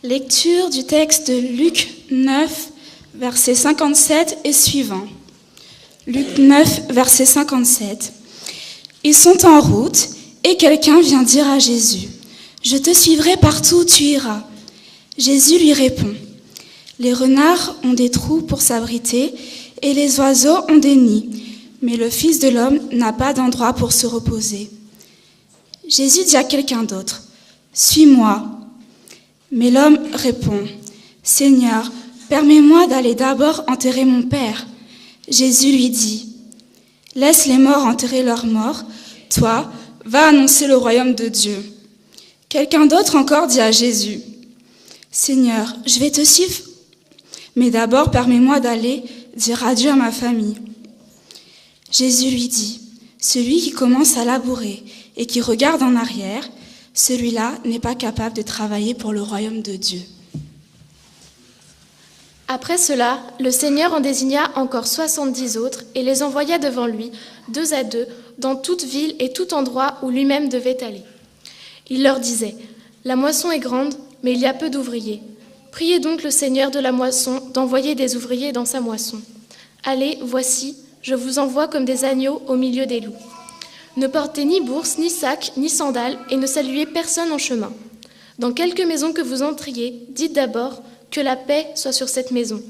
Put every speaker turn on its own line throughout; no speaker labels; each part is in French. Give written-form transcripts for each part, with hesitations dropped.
Lecture du texte de Luc 9, verset 57 et suivant. Luc 9, verset 57. Ils sont en route et quelqu'un vient dire à Jésus : « Je te suivrai partout où tu iras. » Jésus lui répond : « Les renards ont des trous pour s'abriter et les oiseaux ont des nids, mais le Fils de l'homme n'a pas d'endroit pour se reposer. » Jésus dit à quelqu'un d'autre : « Suis-moi. » Mais l'homme répond : « Seigneur, permets-moi d'aller d'abord enterrer mon père. » Jésus lui dit : « Laisse les morts enterrer leurs morts. Toi, va annoncer le royaume de Dieu. » Quelqu'un d'autre encore dit à Jésus : « Seigneur, je vais te suivre, mais d'abord permets-moi d'aller dire adieu à ma famille. » Jésus lui dit : « Celui qui commence à labourer et qui regarde en arrière, celui-là n'est pas capable de travailler pour le royaume de Dieu. »
Après cela, le Seigneur en désigna encore 70 autres et les envoya devant lui, 2 à 2, dans toute ville et tout endroit où lui-même devait aller. Il leur disait : « La moisson est grande, mais il y a peu d'ouvriers. Priez donc le Seigneur de la moisson d'envoyer des ouvriers dans sa moisson. Allez, voici, je vous envoie comme des agneaux au milieu des loups. Ne portez ni bourse, ni sac, ni sandales, et ne saluez personne en chemin. Dans quelque maison que vous entriez, dites d'abord que la paix soit sur cette maison.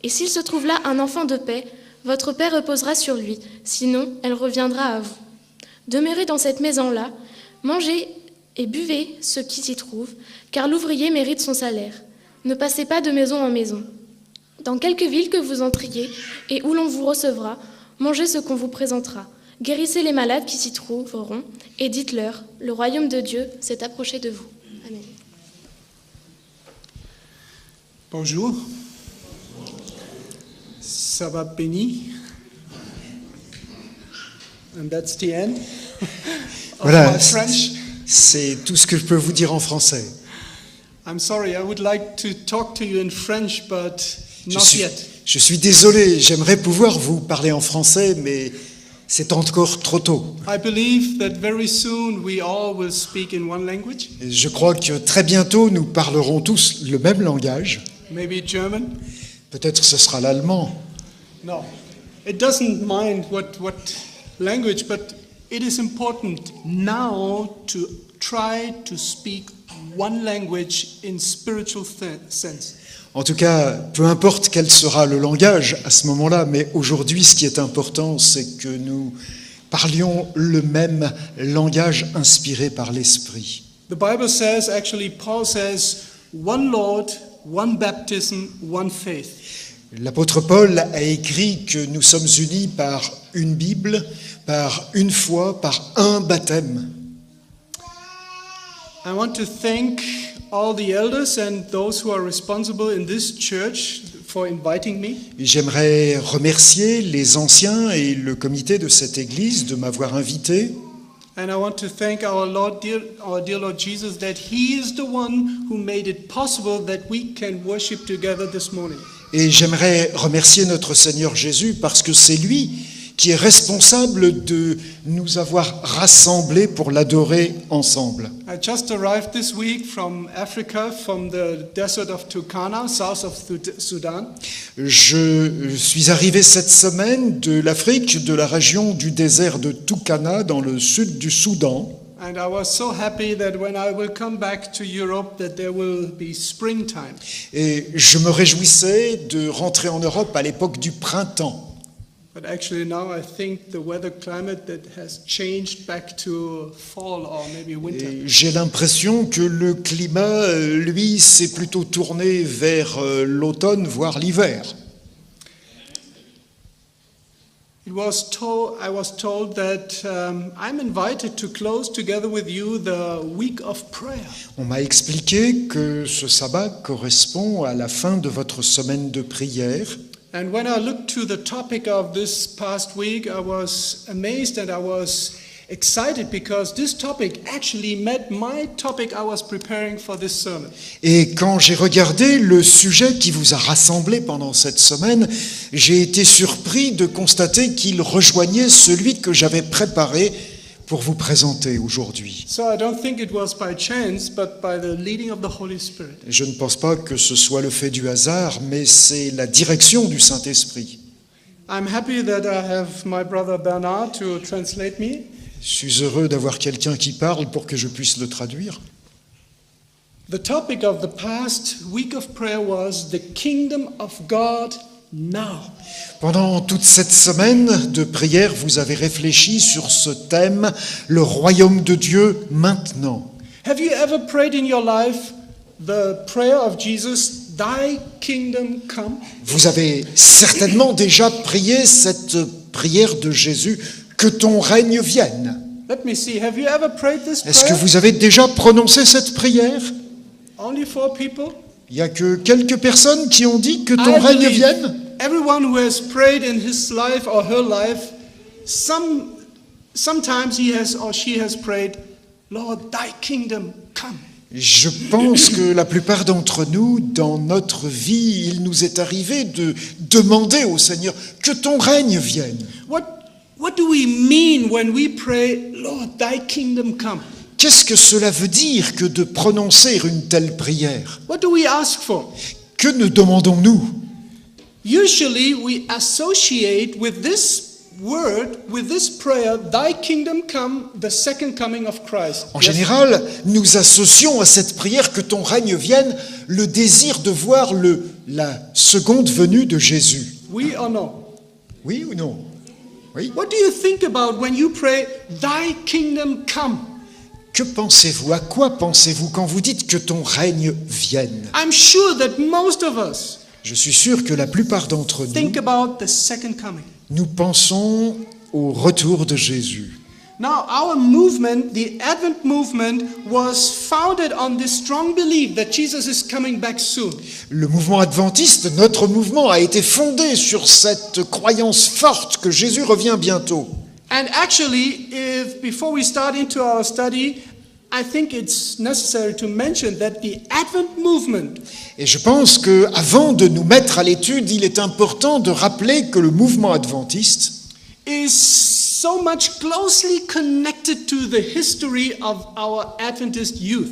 Et s'il se trouve là un enfant de paix, votre paix reposera sur lui, sinon elle reviendra à vous. Demeurez dans cette maison-là, mangez et buvez ce qui s'y trouve, car l'ouvrier mérite son salaire. Ne passez pas de maison en maison. Dans quelque ville que vous entriez et où l'on vous recevra, mangez ce qu'on vous présentera. Guérissez les malades qui s'y trouveront et dites-leur : le royaume de Dieu s'est approché de vous. Amen.
Bonjour. Ça va béni. And that's the end of
Voilà,
my French.
c'est tout ce que je peux vous dire en français.
I'm sorry, I would like to talk to you in French, but not yet.
Je suis désolé, j'aimerais pouvoir vous parler en français, mais c'est encore trop tôt.
I believe that very soon we all will speak in one language.
Je crois que très bientôt nous parlerons tous le même langage.
Maybe German.
Peut-être ce sera l'allemand.
No, it doesn't mind what language, but it is important now to try to speak one language in spiritual sense.
En tout cas, peu importe quel sera le langage à ce moment-là, mais aujourd'hui, ce qui est important, c'est que nous parlions le même langage inspiré par l'Esprit.
The Bible says, actually, Paul says, one Lord, one baptism, one faith.
L'apôtre Paul a écrit que nous sommes unis par une Bible, par une foi, par un baptême.
I want to thank all the elders and those who are responsible in this church for inviting me.
J'aimerais remercier les anciens et le comité de cette église de m'avoir invité.
And I want to thank our dear Lord Jesus, that He is the one who made it possible that we can worship together this morning.
Et j'aimerais remercier notre Seigneur Jésus parce que c'est lui qui est responsable de nous avoir rassemblés pour l'adorer ensemble.
I just arrived this week from Africa, from the desert of Turkana, south of Sudan.
Je suis arrivé cette semaine de l'Afrique, de la région du désert de Turkana, dans le sud du Soudan.
And I was so happy that when I will come back to Europe, that there will be springtime.
Et je me réjouissais de rentrer en Europe à l'époque du printemps.
But actually now I think the weather climate that has changed back to fall or maybe winter.
Et j'ai l'impression que le climat, lui, s'est plutôt tourné vers l'automne, voire l'hiver.
I was told that I'm invited to close together with you the week of prayer.
On m'a expliqué que ce sabbat correspond à la fin de votre semaine de prière.
And when I looked to the topic of this past week, I was amazed and I was excited because this topic actually met my topic I was preparing for this sermon.
Et quand j'ai regardé le sujet qui vous a rassemblé pendant cette semaine, j'ai été surpris de constater qu'il rejoignait celui que j'avais préparé pour vous présenter aujourd'hui.
So I don't think it was by chance, but by the leading of the Holy Spirit.
Je ne pense pas que ce soit le fait du hasard, mais c'est la direction du Saint-Esprit.
I'm happy that I have my brother Bernard to translate me.
Je suis heureux d'avoir quelqu'un qui parle pour que je puisse le traduire.
The topic of the past week of prayer was the kingdom of God now.
Pendant toute cette semaine de prière, vous avez réfléchi sur ce thème, le royaume de Dieu maintenant.
Have you ever prayed in your life the prayer of Jesus, thy kingdom come?
Vous avez certainement déjà prié cette prière de Jésus, que ton règne vienne.
Let me see, have you ever prayed this
Est-ce que
prayer?
vous avez déjà prononcé cette prière?
Only 4 people?
Il n'y a que quelques personnes qui ont dit que ton
I
règne
believe
vienne.
everyone who has prayed in his life or her life, sometimes he has or she has prayed, Lord, thy kingdom come.
Je pense que la plupart d'entre nous, dans notre vie, il nous est arrivé de demander au Seigneur que ton règne vienne.
What do we mean when we pray, Lord, thy kingdom come?
Qu'est-ce que cela veut dire que de prononcer une telle prière?
What do we ask for?
Que nous demandons-nous?
Usually we associate with this word, with this prayer, thy kingdom come, the second coming of Christ.
En
Yes?
général, nous associons à cette prière que ton règne vienne le désir de voir la seconde venue de Jésus.
Oui or no?
Oui ou non? Oui.
What do you think about when you pray, thy kingdom come?
Que pensez-vous? À quoi pensez-vous quand vous dites que ton règne vienne?
I'm sure that most of us
Je suis sûr que la plupart d'entre nous,
think about the second coming.
nous pensons au retour de Jésus.
Now, our movement, the Advent movement, was founded on this strong belief that Jesus is coming back soon.
Le mouvement adventiste, notre mouvement, a été fondé sur cette croyance forte que Jésus revient bientôt.
And actually, before we start into our study, I think it's necessary to mention that the Advent movement
Et je pense qu'avant de nous mettre à l'étude, il est important de rappeler que le mouvement adventiste
is so much closely connected to the history of our Adventist youth.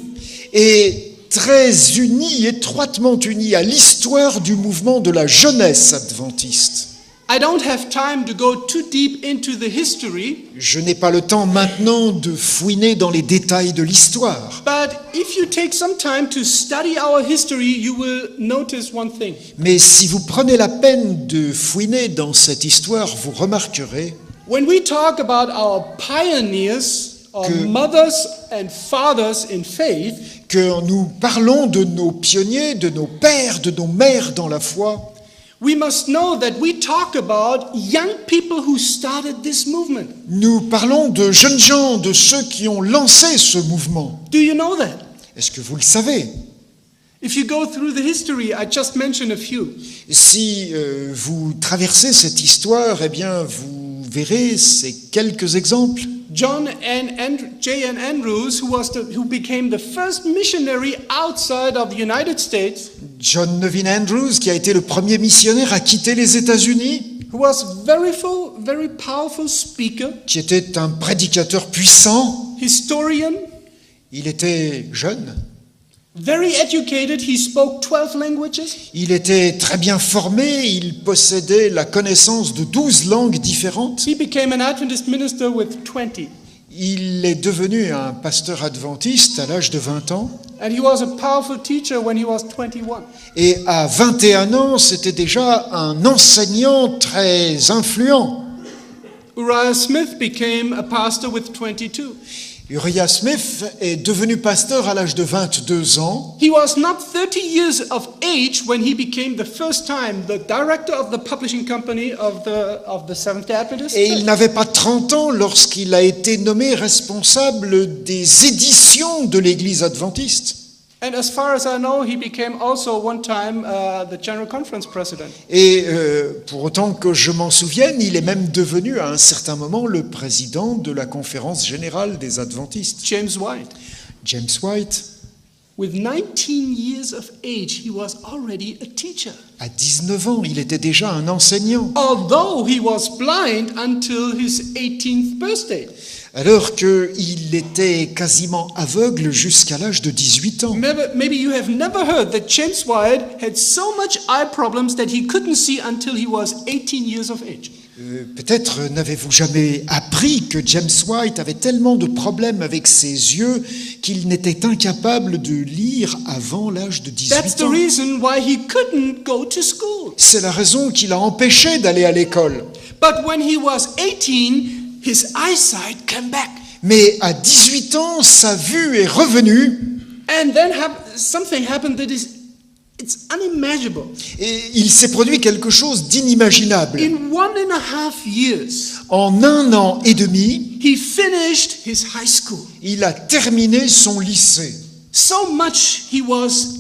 est très uni, étroitement uni à l'histoire du mouvement de la jeunesse adventiste.
I don't have time to go too deep into the history,
Je n'ai pas le temps maintenant de fouiner dans les détails de l'histoire,
but if you take some time to study our history, you will notice one thing.
mais si vous prenez la peine de fouiner dans cette histoire, vous remarquerez
When we talk about our pioneers, our
Que-
mothers and fathers in faith,
que nous parlons de nos pionniers, de nos pères, de nos mères dans la foi.
we must know that we talk about young people who started this movement.
Nous parlons de jeunes gens, de ceux qui ont lancé ce mouvement.
Do you know that?
Est-ce que vous le savez?
If you go through the history, I just mentioned a few.
Si vous traversez cette histoire, eh bien, vous verrez ces quelques exemples.
J. N. Andrews, who became the first missionary outside of the United States,
John Nevin Andrews, qui a été le premier missionnaire à quitter les États-Unis,
who was very powerful speaker,
qui était un prédicateur puissant.
historian,
Il était jeune,
very educated. He spoke 12 languages.
il était très bien formé, il possédait la connaissance de 12 langues différentes.
He became an Adventist minister with 20.
Il est devenu un pasteur adventiste à l'âge de 20 ans.
And he was a powerful teacher when he was 21.
Et à 21 ans, c'était déjà un enseignant très influent.
Uriah Smith became a pastor with 22.
Uriah Smith est devenu pasteur à l'âge de 22 ans.
He was not 30 years of age when he became the first time the director of the publishing company of the Seventh-day Adventist.
Et il n'avait pas 30 ans lorsqu'il a été nommé responsable des éditions de l'Église adventiste.
And as far as I know, he became also one time the General Conference president.
Et pour autant que je m'en souvienne, il est même devenu à un certain moment le président de la conférence générale des adventistes.
James White.
James White,
With 19 years of age, he was already a teacher.
à 19 ans, il était déjà un enseignant.
Although he was blind until his 18th birthday.
alors qu'il était quasiment aveugle jusqu'à l'âge de 18 ans.
Maybe you have never heard that James White had so much eye problems that he couldn't see until he was 18 years of age.
Peut-être n'avez-vous jamais appris que James White avait tellement de problèmes avec ses yeux qu'il n'était incapable de lire avant l'âge de
That's
18
the
ans.
reason why he couldn't go to school.
C'est la raison qui l'a empêché d'aller à l'école.
But when he was 18, his eyesight came back.
Mais à 18 ans, sa vue est revenue
And then something happened that it's unimaginable.
et il s'est produit quelque chose d'inimaginable.
In 1.5 years,
En 1 an et demi,
he finished his high school.
il a terminé son lycée.
So much he was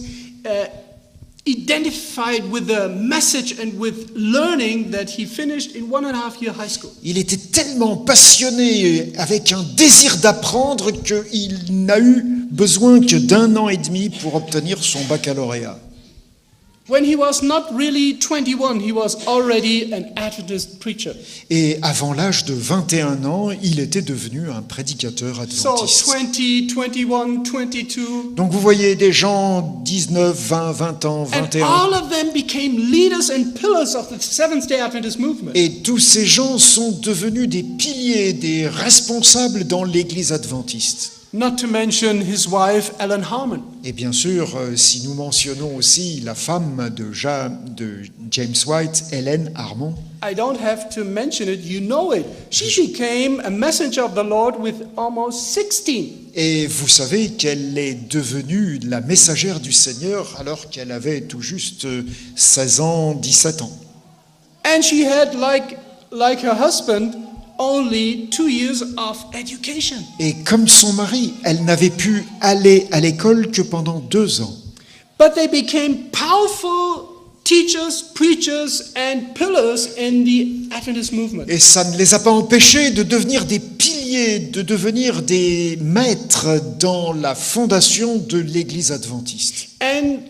identified with the message and with learning that he finished in 1.5 year high school.
Il était tellement passionné, avec un désir d'apprendre, qu'il n'a eu besoin que d'1 an et demi pour obtenir son baccalauréat.
When he was not really 21, he was already an Adventist preacher.
Et avant l'âge de 21 ans, il était devenu un prédicateur
So
adventiste.
20, 21, 22,
Donc vous voyez des gens 19, 20, 20 ans,
and
21.
all of them became leaders and pillars of the Seventh-day Adventist movement.
Et tous ces gens sont devenus des piliers, des responsables dans l'Église adventiste.
Not to mention his wife, Ellen Harmon.
Et bien sûr, si nous mentionnons aussi la femme de James White, Helen Harmon,
I don't have to mention it, you know it. She became a messenger of the Lord with almost 16.
et vous savez qu'elle est devenue la messagère du Seigneur alors qu'elle avait tout juste 16 ans, 17 ans.
And she had, like her husband, only 2 years of education.
Et comme son mari, elle n'avait pu aller à l'école que pendant 2 ans.
But they became powerful teachers, preachers, and pillars in the Adventist movement.
Et ça ne les a pas empêchés de devenir des piliers, de devenir des maîtres dans la fondation de l'Église adventiste.
And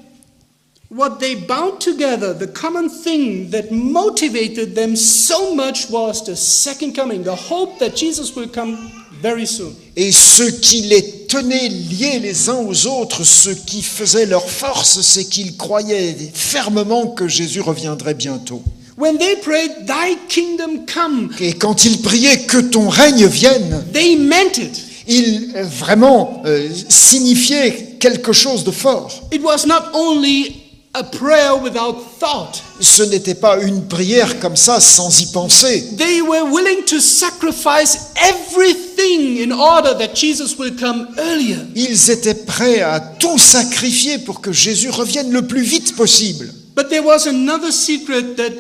what they bound together, the common thing that motivated them so much was the second coming, the hope that Jesus will come very soon.
Et ce qui les tenait liés les uns aux autres, ce qui faisait leur force, c'est qu'ils croyaient fermement que Jésus reviendrait bientôt.
When they prayed, "Thy kingdom come,"
Et quand ils priaient que ton règne vienne,
they meant it.
il vraiment signifiait quelque chose de fort.
It was not only a prayer without thought.
Ce n'était pas une prière comme ça sans y penser.
They were willing to sacrifice everything in order that Jesus will come earlier.
Ils étaient prêts à tout sacrifier pour que Jésus revienne le plus vite possible.
But there was another secret that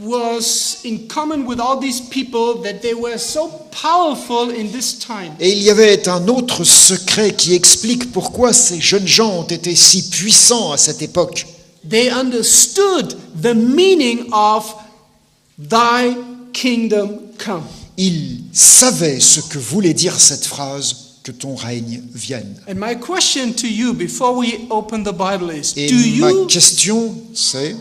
was in common with all these people, that they were so powerful in this time.
Et il y avait un autre secret qui explique pourquoi ces jeunes gens ont été si puissants à cette époque.
They understood the meaning of "Thy kingdom come."
Ils savaient ce que voulait dire cette phrase, que ton règne vienne.
And my question to you before we open the Bible is,
Et
do
ma
you
question, c'est,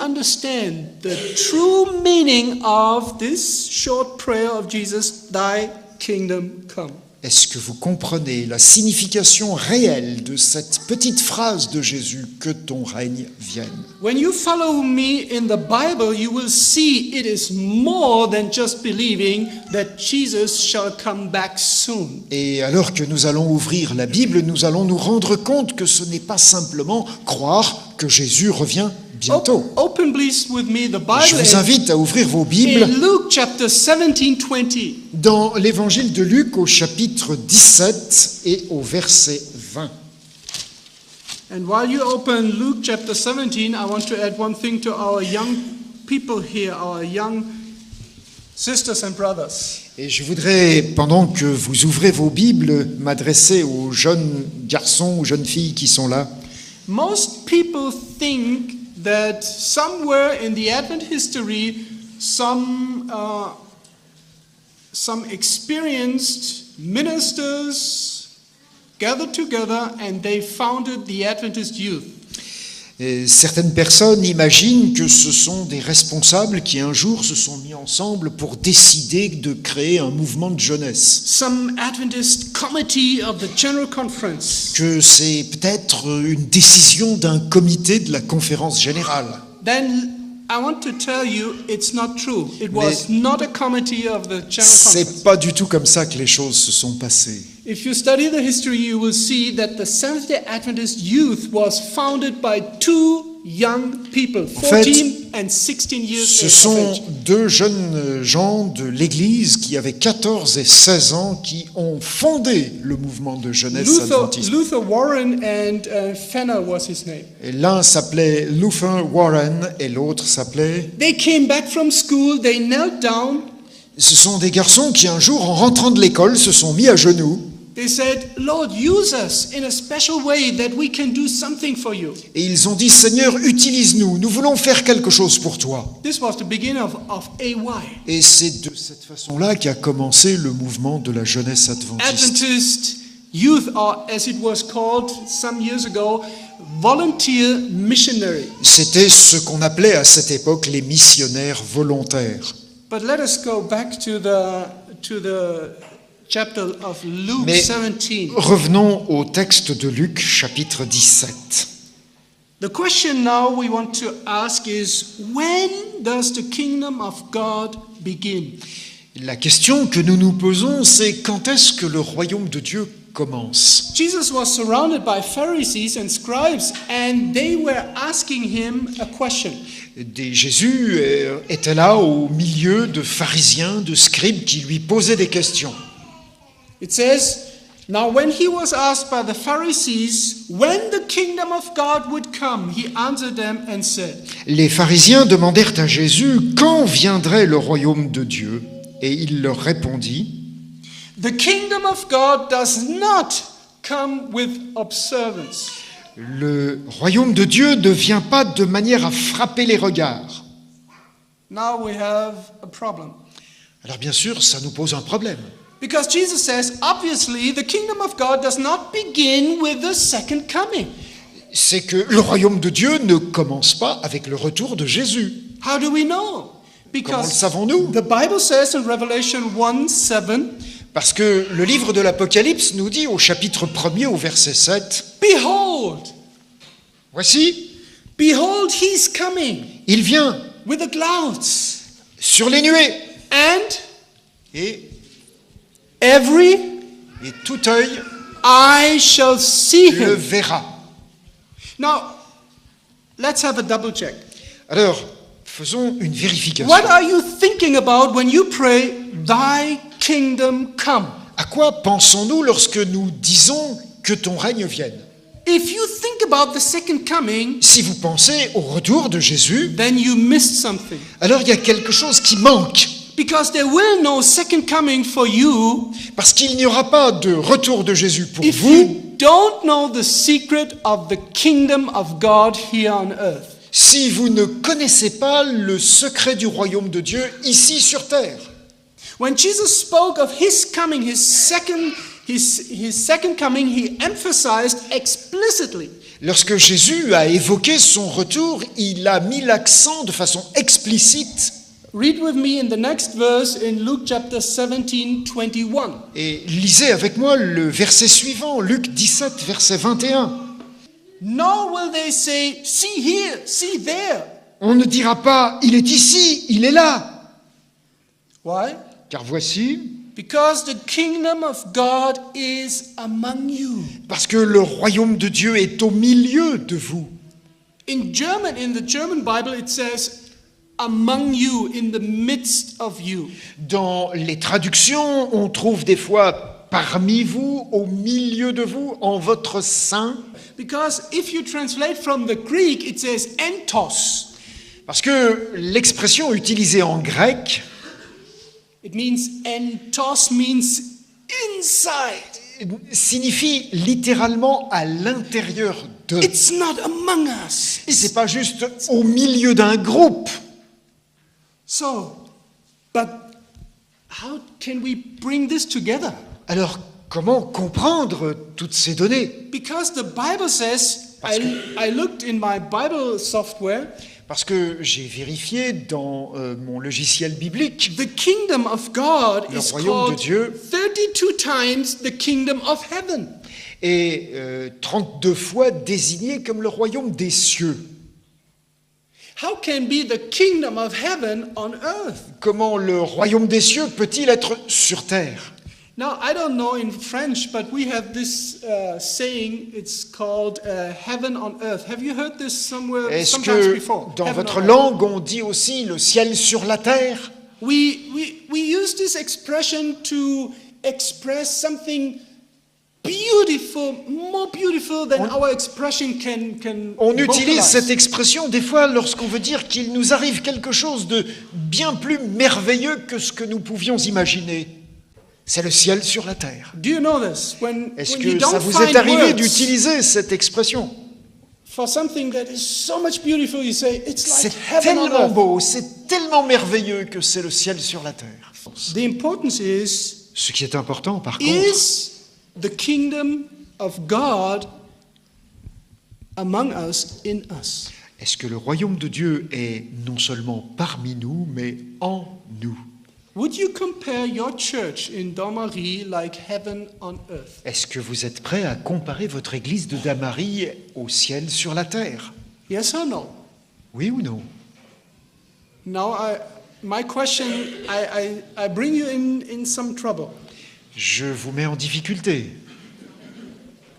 understand the true meaning of this short prayer of Jesus, "Thy kingdom come"?
est-ce que vous comprenez la signification réelle de cette petite phrase de Jésus, que ton règne vienne?
When you follow me in the Bible, you will see it is more than just believing that Jesus shall come back soon.
Et alors que nous allons ouvrir la Bible, nous allons nous rendre compte que ce n'est pas simplement croire que Jésus revient bientôt.
Open please with me the
Je
Bible
vous invite à ouvrir vos Bibles
in Luke chapter 17:20.
dans l'évangile de Luc au chapitre 17 et au verset 20.
And while you open Luke chapter 17, I want to add one thing to our young people here, our young sisters and brothers.
Et je voudrais, pendant que vous ouvrez vos Bibles, m'adresser aux jeunes garçons, aux jeunes filles qui sont là.
Most people think that somewhere in the Advent history, some experienced ministers gathered together and they founded the Adventist youth.
Et certaines personnes imaginent que ce sont des responsables qui un jour se sont mis ensemble pour décider de créer un mouvement de jeunesse.
Some Adventist committee of the General Conference.
Que c'est peut-être une décision d'un comité de la conférence générale.
Then I want to tell you it's not true. It was not a committee of the General Conference.
C'est pas du tout comme ça que les choses se sont passées.
If you study the history, you will see that the Seventh-day Adventist youth was founded by two young people, 14 and 16 years
Ce
of
sont
age.
deux jeunes gens de l'Église qui avaient 14 et 16 ans qui ont fondé le mouvement de jeunesse adventiste.
Luther Warren and Fenner was his name.
Et l'un s'appelait Luther Warren et l'autre s'appelait...
They came back from school, they knelt down,
Ce sont des garçons qui un jour, en rentrant de l'école, se sont mis à genoux
they said, Lord, use us in a special way that we can do something for you.
et ils ont dit « Seigneur, utilise-nous, nous voulons faire quelque chose pour toi ».
This was the beginning of AY.
Et c'est de cette façon-là qu'a commencé le mouvement de la jeunesse adventiste.
Adventist youth are, as it was called some years ago, volunteer missionary.
C'était ce qu'on appelait à cette époque les missionnaires volontaires.
But let us go back to the chapter of Luke
Mais
17.
revenons au texte de Luc, chapitre 17.
The question now we want to ask is, when does the kingdom of God begin?
La question que nous nous posons, c'est quand est-ce que le royaume de Dieu commence ?
Jesus was surrounded by Pharisees and scribes, and they were asking him a question.
Jésus était là au milieu de pharisiens, de scribes qui lui posaient des questions.
It says, now when he was asked by the Pharisees when the kingdom of God would come, he answered them and said,
Les pharisiens demandèrent à Jésus quand viendrait le royaume de Dieu, et il leur répondit,
the kingdom of God does not come with observance.
le royaume de Dieu ne vient pas de manière à frapper les regards.
Now we have a problem.
Alors bien sûr, ça nous pose un problème.
Because Jesus says, obviously, the kingdom of God does not begin with the second coming.
C'est que le royaume de Dieu ne commence pas avec le retour de Jésus.
How do we know?
Comment le
Because
savons-nous ?
the Bible says in Revelation 1:7,
Parce que le livre de l'Apocalypse nous dit au chapitre 1er, au verset 7,
behold,
« Voici,
behold, he's coming
il vient
with the clouds,
sur les nuées,
and
et
every
tout œil
eye shall see
le
him.
verra. »
Now, let's have a double check.
Alors, faisons une vérification.
What are you thinking about when you pray, thy kingdom come?
À quoi pensons-nous lorsque nous disons que ton règne vienne ?
If you think about the second coming,
Si vous pensez au retour de Jésus,
then you missed something.
alors il y a quelque chose qui manque.
Because there will no second coming for you
Parce qu'il n'y aura pas de retour de Jésus pour
if
vous
you don't know the secret of the kingdom of God here on earth.
si vous ne connaissez pas le secret du royaume de Dieu ici sur terre.
When Jesus spoke of his coming, his second coming, he emphasized explicitly
Lorsque Jésus a évoqué son retour, il a mis l'accent de façon explicite.
Read with me in the next verse in Luke chapter 17:21.
Et lisez avec moi le verset suivant, Luc 17, verset 21.
Nor will they say, see here, see there.
On ne dira pas, il est ici, il est là.
Why?
Car voici,
Because the kingdom of God is among you.
parce que le royaume de Dieu est au milieu de vous.
In German, in the German Bible, it says, among you, in the midst of you.
Dans les traductions, on trouve des fois parmi vous, au milieu de vous, en votre sein.
Because if you translate from the Greek, it says entos.
Parce que l'expression utilisée en grec
It means entos means inside.
signifie littéralement à l'intérieur de.
It's not among us.
C'est pas juste au milieu d'un groupe.
So, but how can we bring this together?
Alors, comment comprendre toutes ces données ?
Because the Bible says I looked in my Bible software.
Parce que j'ai vérifié dans mon logiciel biblique,
The kingdom of God
le
is
royaume de
called
Dieu
32 times the kingdom of heaven.
est 32 fois désigné comme le royaume des cieux.
How can be the kingdom of heaven on earth?
Comment le royaume des cieux peut-il être sur terre?
Now, I don't know in French, but we have this saying, it's called heaven on earth. Have you heard this somewhere,
Est-ce
sometimes
que
before?
dans
Heaven
votre
on earth.
langue, on dit aussi le ciel sur la terre?
We use this expression to express something beautiful, more beautiful than our expression can
On utilise
vocalize.
cette expression des fois lorsqu'on veut dire qu'il nous arrive quelque chose de bien plus merveilleux que ce que nous pouvions imaginer. C'est le ciel sur la terre.
Do you know this? When
Est-ce
you
que ça
don't
vous
find
est arrivé
words
d'utiliser cette expression?
for something that is so much beautiful, you say, it's like
C'est
heaven on
tellement
earth.
beau, c'est tellement merveilleux que c'est le ciel sur la terre.
The importance is
Ce qui est important par contre,
is the kingdom of God among us, in us.
est-ce que le royaume de Dieu est non seulement parmi nous, mais en nous?
Would you compare your church in Damari like heaven on earth?
Est-ce que vous êtes prêt à comparer votre église de Damari au ciel sur la terre?
Yes or no?
Oui ou non?
Now, my question, I bring you in some trouble.
Je vous mets en difficulté.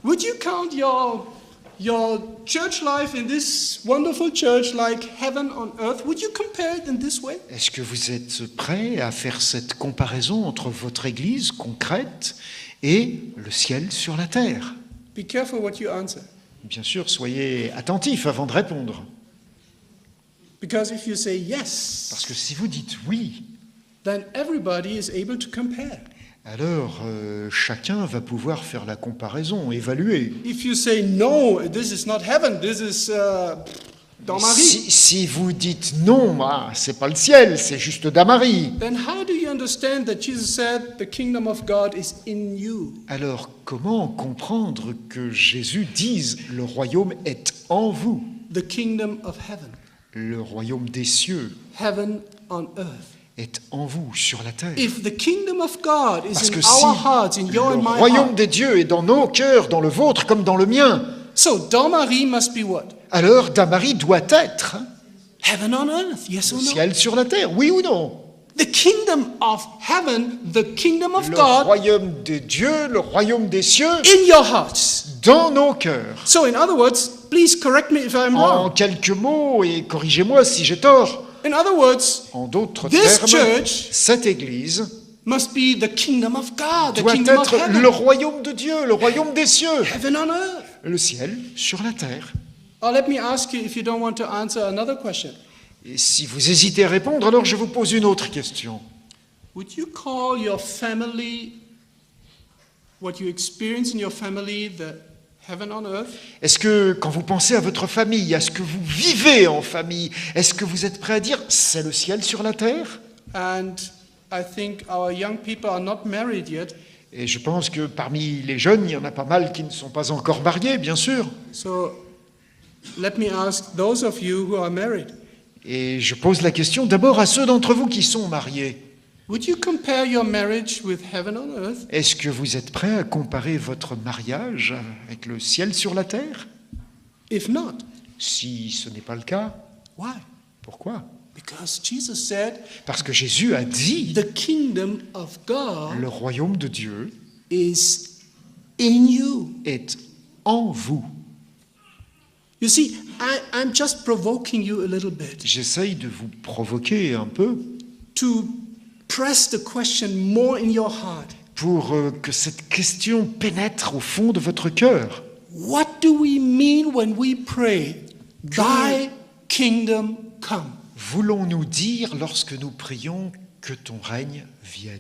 Would you count your church life in this wonderful church like heaven on earth? Would you compare it in this way?
Est-ce que vous êtes prêt à faire cette comparaison entre votre église concrète et le ciel sur la terre?
Be careful what you answer.
Bien sûr, soyez attentifs avant de répondre.
Because if you say yes,
Parce que si vous dites oui,
then everybody is able to compare.
alors chacun va pouvoir faire la comparaison, évaluer.
If you say no, this is not heaven, this is Damari,
Si vous dites non, c'est pas le ciel, c'est juste Damari.
then how do you understand that Jesus said the kingdom of God is in you?
Alors comment comprendre que Jésus dise le royaume est en vous,
The kingdom of heaven,
le royaume des cieux
heaven on earth.
est en vous sur la terre?
If the kingdom of God is
Parce
in
que
our
si
hearts, in your and
le
my
royaume
heart,
des dieux est dans nos cœurs, dans le vôtre comme dans le mien,
so Damari must be what?
alors Damari doit être
Heaven on earth, yes or
le
no?
ciel sur la terre, oui ou non?
The kingdom of heaven, the kingdom of
Le
God
royaume de Dieu, le royaume des cieux,
in your hearts.
dans nos cœurs.
So in other words, please correct me if I'm
En
wrong.
quelques mots, et corrigez-moi si j'ai tort,
In other words,
en d'autres
This
termes,
church
cette église
must be the kingdom of God, the
doit
kingdom of
être
heaven,
le royaume de Dieu, le royaume des cieux,
heaven on earth.
le ciel sur la terre.
Oh, let me ask you if you don't want to answer another question.
Et si vous hésitez à répondre, alors je vous pose une autre question.
Would you call your family, what you experience in your family, the heaven on earth?
Est-ce que quand vous pensez à votre famille, à ce que vous vivez en famille, est-ce que vous êtes prêt à dire c'est le ciel sur la terre?
And I think our young people are not married yet.
Et je pense que parmi les jeunes, il y en a pas mal qui ne sont pas encore mariés, bien sûr.
So let me ask those of you who are married.
Et je pose la question d'abord à ceux d'entre vous qui sont mariés.
Would you compare your marriage with heaven on earth?
Est-ce que vous êtes prêt à comparer votre mariage avec le ciel sur la terre?
If not,
Si ce n'est pas le cas,
why?
pourquoi?
Because Jesus said,
Parce que Jésus a dit,
the kingdom of God
le royaume de Dieu
is in you.
est en vous.
You see, I'm just provoking you a little bit
J'essaye de vous provoquer un peu
to press the question more in your heart.
pour que cette question pénètre au fond de votre cœur.
What do we mean when we pray, thy kingdom come?
Voulons-nous dire lorsque nous prions que ton règne vienne?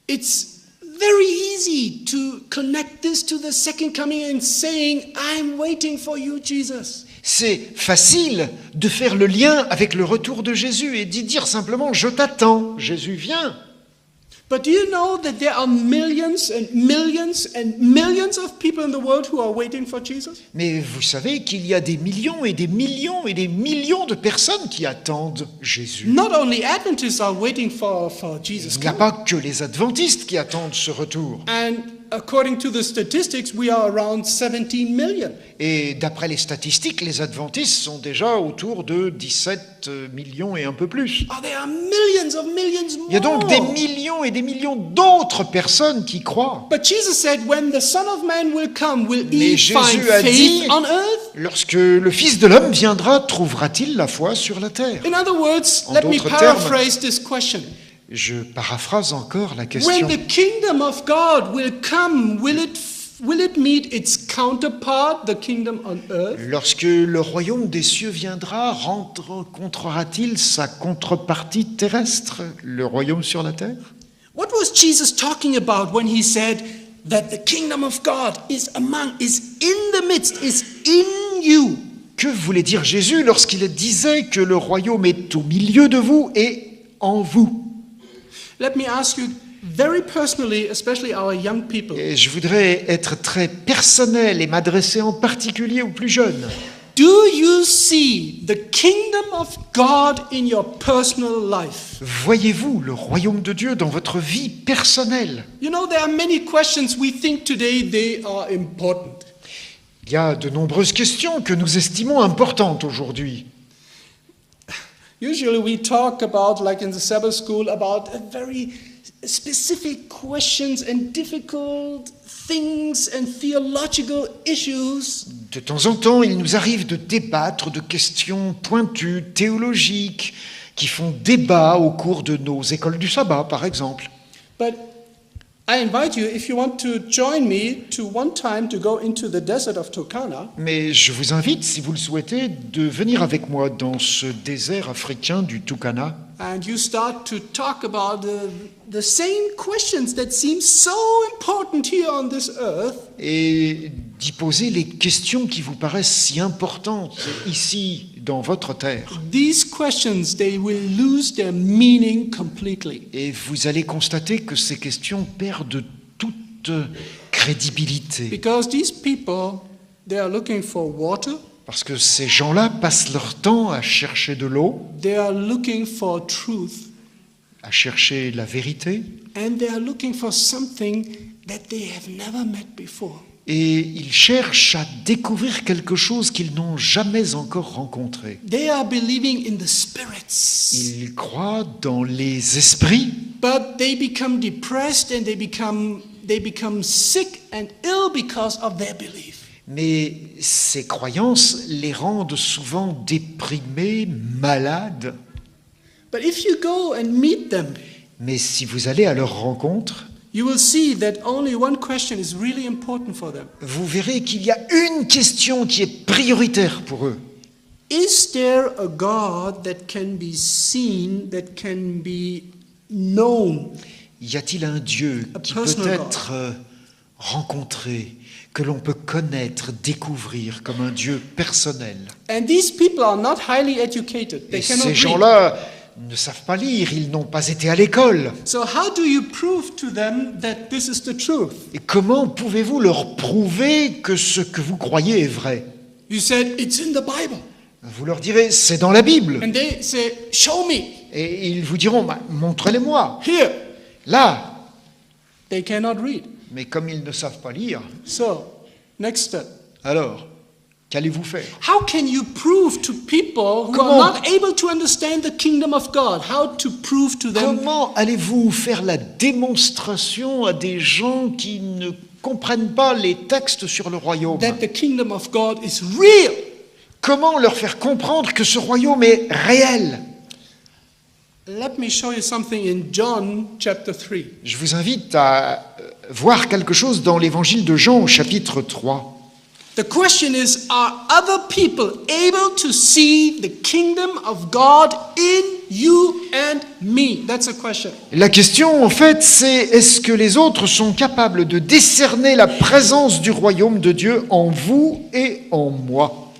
It's very easy to connect this to the second coming and saying, I'm waiting for you, Jesus.
C'est facile de faire le lien avec le retour de Jésus et d'y dire simplement « Je t'attends, Jésus vient ».
But do you know that there are millions and millions and millions of people in the world who are waiting for Jesus?
Mais vous savez qu'il y a des millions et des millions et des millions de personnes qui attendent Jésus.
Not only Adventists are waiting for Jesus'
Il n'y a
coming.
pas que les adventistes qui attendent ce retour.
And according to the statistics, we are around 17 million.
Et d'après les statistiques, les adventistes sont déjà autour de 17 millions et un peu plus.
Oh, there are millions of millions more.
Il y a donc des millions et des millions d'autres personnes qui croient.
But Jesus said, when the Son of Man will come, will
Mais
he find
Jésus a
faith
dit,
on earth?
lorsque le Fils de l'homme viendra, trouvera-t-il la foi sur la terre?
In other words,
En
let me
d'autres
paraphrase this question.
Je paraphrase encore la
When
question.
the kingdom of God will come, will it meet its counterpart, the kingdom on earth?
Lorsque le royaume des cieux viendra, rencontrera-t-il sa contrepartie terrestre, le royaume sur la terre?
What was Jesus talking about when he said that the kingdom of God is in the midst, is in you?
Que voulait dire Jésus lorsqu'il disait que le royaume est au milieu de vous et en vous?
Let me ask you very personally, especially our young people.
Et je voudrais être très personnel et m'adresser en particulier aux plus jeunes.
Do you see the kingdom of God in your personal life?
Voyez-vous le royaume de Dieu dans votre vie personnelle?
You know, there are many questions we think today they are important.
Il y a de nombreuses questions que nous estimons importantes aujourd'hui.
Usually we talk about, like in the Sabbath school, about very specific questions and difficult things and theological issues.
De temps en temps, il nous arrive de débattre de questions pointues, théologiques, qui font débat au cours de nos écoles du sabbat, par exemple.
But I invite you, if you want to join me, to one time to go into the desert of Turkana.
Mais je vous invite, si vous le souhaitez, de venir avec moi dans ce désert africain du Turkana.
And you start to talk about the same questions that seem so important here on this earth.
Et d'y poser les questions qui vous paraissent si importantes ici, dans votre terre.
These questions, they will lose their meaning completely.
Et vous allez constater que ces questions perdent toute crédibilité.
Because these people, they are looking for water,
Parce que ces gens-là passent leur temps à chercher de l'eau,
they are looking for truth,
à chercher la vérité,
and they are looking for something that they have never met before.
et ils cherchent à découvrir quelque chose qu'ils n'ont jamais encore rencontré.
They are believing in the spirits,
Ils croient dans les esprits,
but they become depressed and they become sick and ill because of their belief.
mais ces croyances les rendent souvent déprimés, malades.
But if you go and meet them,
Mais si vous allez à leur rencontre,
you will see that only one question is really important for them.
vous verrez qu'il y a une question qui est prioritaire pour eux.
Is there a God that can be seen, that can be known?
Y a-t-il un Dieu qui peut
personal
être rencontré, que l'on peut connaître, découvrir comme un Dieu personnel?
And these people are not highly educated. They
Et
cannot
ces
read.
gens-là ne savent pas lire, ils n'ont pas été à l'école.
So how do you prove to them that this is the truth?
Et comment pouvez-vous leur prouver que ce que vous croyez est vrai?
You said, it's in the Bible.
Vous leur direz, c'est dans la Bible.
And they say, show me.
Et ils vous diront, bah, montrez-les-moi.
Here.
Là.
They cannot read.
Mais comme ils ne savent pas lire,
So, next step.
alors, qu'allez-vous faire?
How can you prove to people who
Comment-
are not able to understand the kingdom of God? How to prove to them
Comment allez-vous faire la démonstration à des gens qui ne comprennent pas les textes sur le royaume?
that the kingdom of God is real?
Comment leur faire comprendre que ce royaume est réel?
Let me show you something in John chapter 3.
Je vous invite à voir quelque chose dans l'évangile de Jean au chapitre 3.
The question is, are other people able to see the kingdom of God in you and me? That's a question.
La question, en fait, c'est est-ce que les autres sont capables de décerner la présence du royaume de Dieu en vous et en moi?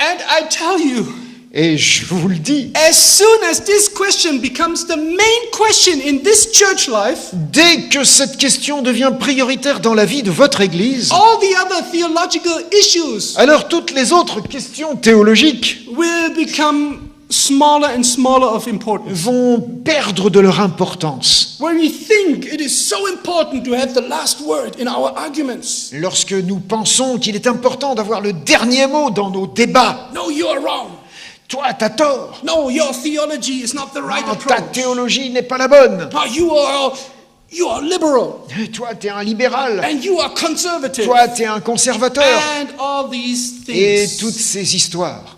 And I tell you,
Et je vous le dis,
as soon as this question becomes the main question in this church life,
dès que cette question devient prioritaire dans la vie de votre Église,
all the other theological issues
alors toutes les autres questions théologiques
will become smaller and smaller of importance.
vont perdre de leur importance.
When we think it is so important to have the last word in our arguments.
Lorsque nous pensons qu'il est important d'avoir le dernier mot dans nos débats,
No, you are wrong.
toi, t'as tort.
No, your theology is not the right
Non, ta
approach.
théologie n'est pas la bonne.
No, you are liberal.
Toi, t'es un libéral.
And you are conservative.
Toi, t'es un conservateur.
And all these
Et
things.
toutes ces histoires.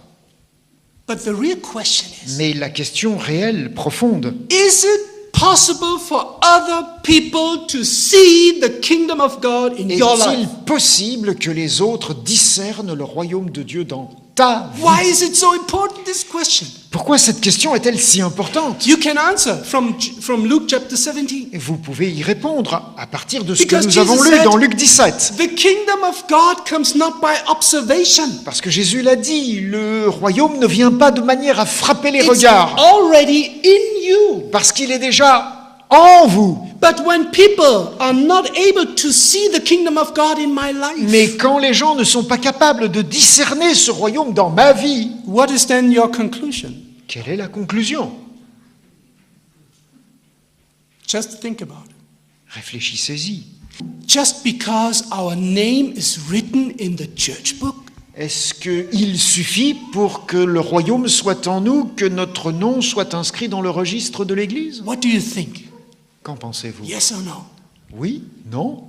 But the real question is,
Mais la question réelle, profonde,
is it possible for other people to see the kingdom of God in your
est-il
life?
possible que les autres discernent le royaume de Dieu dans ta vie?
Why is it so important, this question?
Pourquoi cette question est-elle si importante?
You can answer from Luke chapter 17.
Et vous pouvez y répondre à partir de ce que
Because
nous avons
Jesus
lu
said-
dans Luc 17.
The kingdom of God comes not by observation.
Parce que Jésus l'a dit, le royaume ne vient pas de manière à frapper les
It's
regards,
already in you.
parce qu'il est déjà en vous.
But when people are not able to see the kingdom of God in my life,
Mais quand les gens ne sont pas capables de discerner ce royaume dans ma vie,
what is then your conclusion?
quelle est la conclusion?
Just think about it.
Réfléchissez-y.
Just because our name is written in the church book,
Est-ce qu'il suffit pour que le royaume soit en nous, que notre nom soit inscrit dans le registre de l'Église?
what do you think?
Qu'en pensez-vous?
Yes or no?
Oui? Non?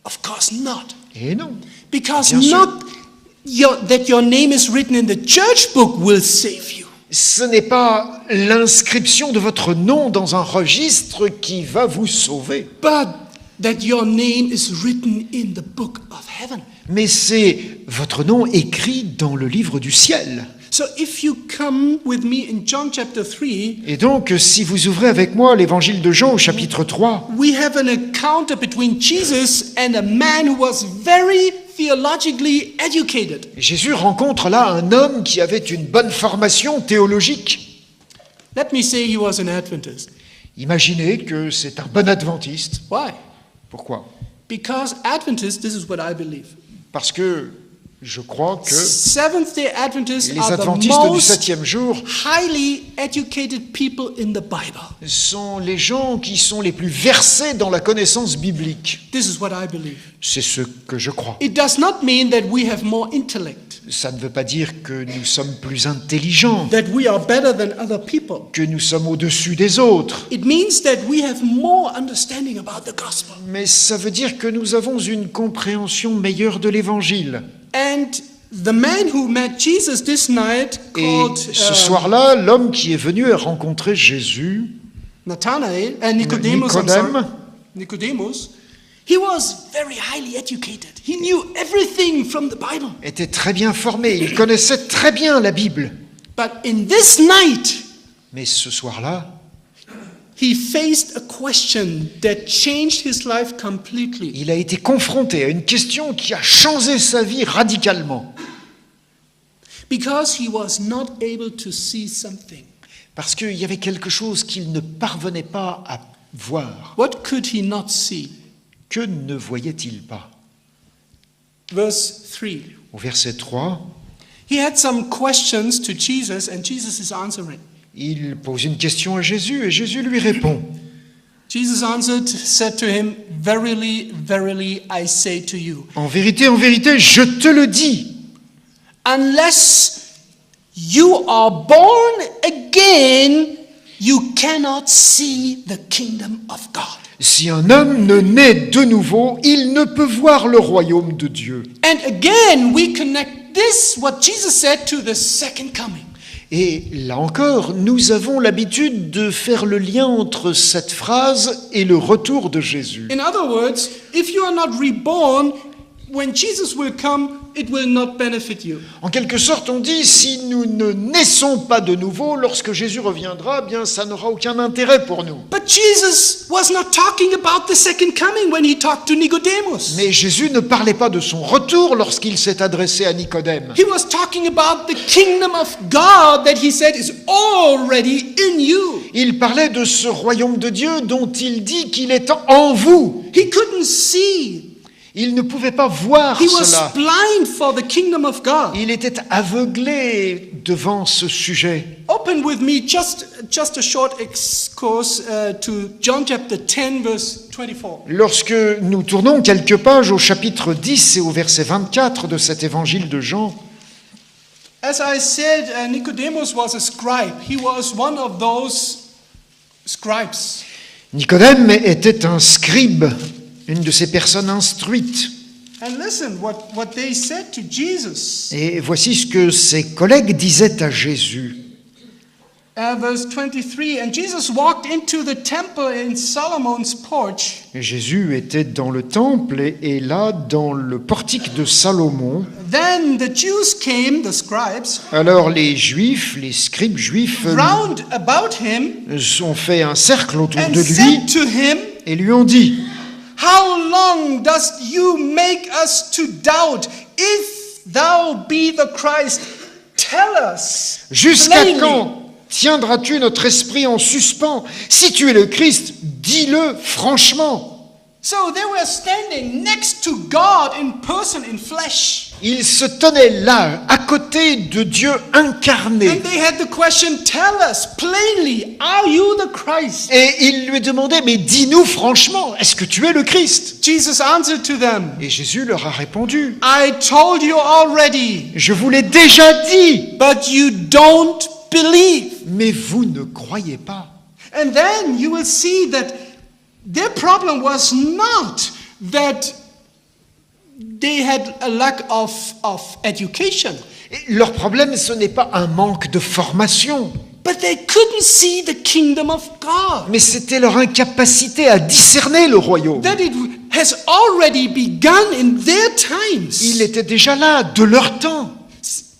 Of course not.
Et non.
Because
Bien sûr.
not that your name is written in the church book will save you.
Ce n'est pas l'inscription de votre nom dans un registre qui va vous sauver,
But that your name is written in the book of heaven.
mais c'est votre nom écrit dans le livre du ciel.
So if you come with me in John chapter 3,
Et donc, si vous ouvrez avec moi l'évangile de Jean au chapitre 3,
we have an encounter between Jesus and a man who was very theologically educated.
Jésus rencontre là un homme qui avait une bonne formation théologique.
Let me say he was an Adventist.
Imaginez que c'est un bon adventiste.
Why?
Pourquoi?
Because Adventists, this is what I believe.
Parce que je crois que
Seventh-day Adventists
les
are the
adventistes du
most
septième jour
highly educated people in the Bible.
sont les gens qui sont les plus versés dans la connaissance biblique.
This is what I believe.
C'est ce que je crois.
It does not mean that we have more intellect,
Ça ne veut pas dire que nous sommes plus intelligents,
that we are better than other people.
que nous sommes au-dessus des autres,
It means that we have more understanding about the gospel.
mais ça veut dire que nous avons une compréhension meilleure de l'Évangile.
And the man who met Jesus this night,
Et
called
ce soir-là, l'homme qui est venu rencontrer Jésus,
Nathanael and Nicodemus, I'm
Nicodème,
sorry, Nicodemus, he was very highly educated. He knew everything from the Bible.
était très bien formé, il connaissait très bien la Bible.
But in this night,
Mais ce soir-là,
he faced a question that changed his life completely.
il a été confronté à une question qui a changé sa vie radicalement.
Because he was not able to see something.
Parce qu'il y avait quelque chose qu'il ne parvenait pas à voir.
What could he not see?
Que ne voyait-il pas?
Verse 3.
Au verset 3,
He had some questions to Jesus, and Jesus is answering.
il pose une question à Jésus et Jésus lui répond.
Jesus answered, said to him, Verily, verily, I say to you,
En vérité, je te le dis,
unless you are born again, you cannot see the kingdom of God.
si un homme ne naît de nouveau, il ne peut voir le royaume de Dieu.
And again, we connect this, what Jesus said, to the second coming.
Et là encore, nous avons l'habitude de faire le lien entre cette phrase et le retour de Jésus.
In other words, if you are not reborn, when Jesus will come, it will not benefit you.
En quelque sorte, on dit, si nous ne naissons pas de nouveau, lorsque Jésus reviendra, bien, ça n'aura aucun intérêt pour nous.
But Jesus was not talking about the second coming when he talked to Nicodemus.
Mais Jésus ne parlait pas de son retour lorsqu'il s'est adressé à Nicodème.
He was talking about the kingdom of God that he said is already in you.
Il parlait de ce royaume de Dieu dont il dit qu'il est en vous.
He couldn't see.
Il ne pouvait pas voir
He was
cela.
blind for the kingdom of God.
Il était aveuglé devant ce sujet.
Open with me just a short excursus to John chapter 10 verse 24.
Lorsque nous tournons quelques pages au chapitre 10 et au verset 24 de cet évangile de Jean,
As I said, Nicodemus was a scribe. He was one of those scribes.
Nicodème était un scribe, une de ces personnes instruites.
And listen what they said to Jesus.
Et voici ce que ses collègues disaient à Jésus.
Verse 23, and Jesus walked into the temple in Solomon's porch.
Jésus était dans le temple et là, dans le portique de Salomon.
Then the Jews came, the scribes,
Alors les Juifs, les scribes juifs,
round about him
ont fait un cercle autour
and
de lui
said to him,
et lui ont dit,
how long dost you make us to doubt? If thou be the Christ, tell us
jusqu'à
plainly.
quand tiendras-tu notre esprit en suspens? Si tu es le Christ, dis-le franchement.
So they were standing next to God in person, in flesh.
Ils se tenaient là, à côté de Dieu incarné.
And they had the question, tell us plainly, are you the Christ?
Et ils lui demandaient, mais dis-nous franchement, est-ce que tu es le Christ?
Jesus answered to them,
Et Jésus leur a répondu,
I told you already,
je vous l'ai déjà dit,
but you don't believe.
mais vous ne croyez pas.
And then you will see that their problem was not that they had a lack of education,
Et leur problème, ce n'est pas un manque de formation,
but they couldn't see the kingdom of God.
mais c'était leur incapacité à discerner le royaume.
That it has already begun in their times.
Il était déjà là, de leur temps.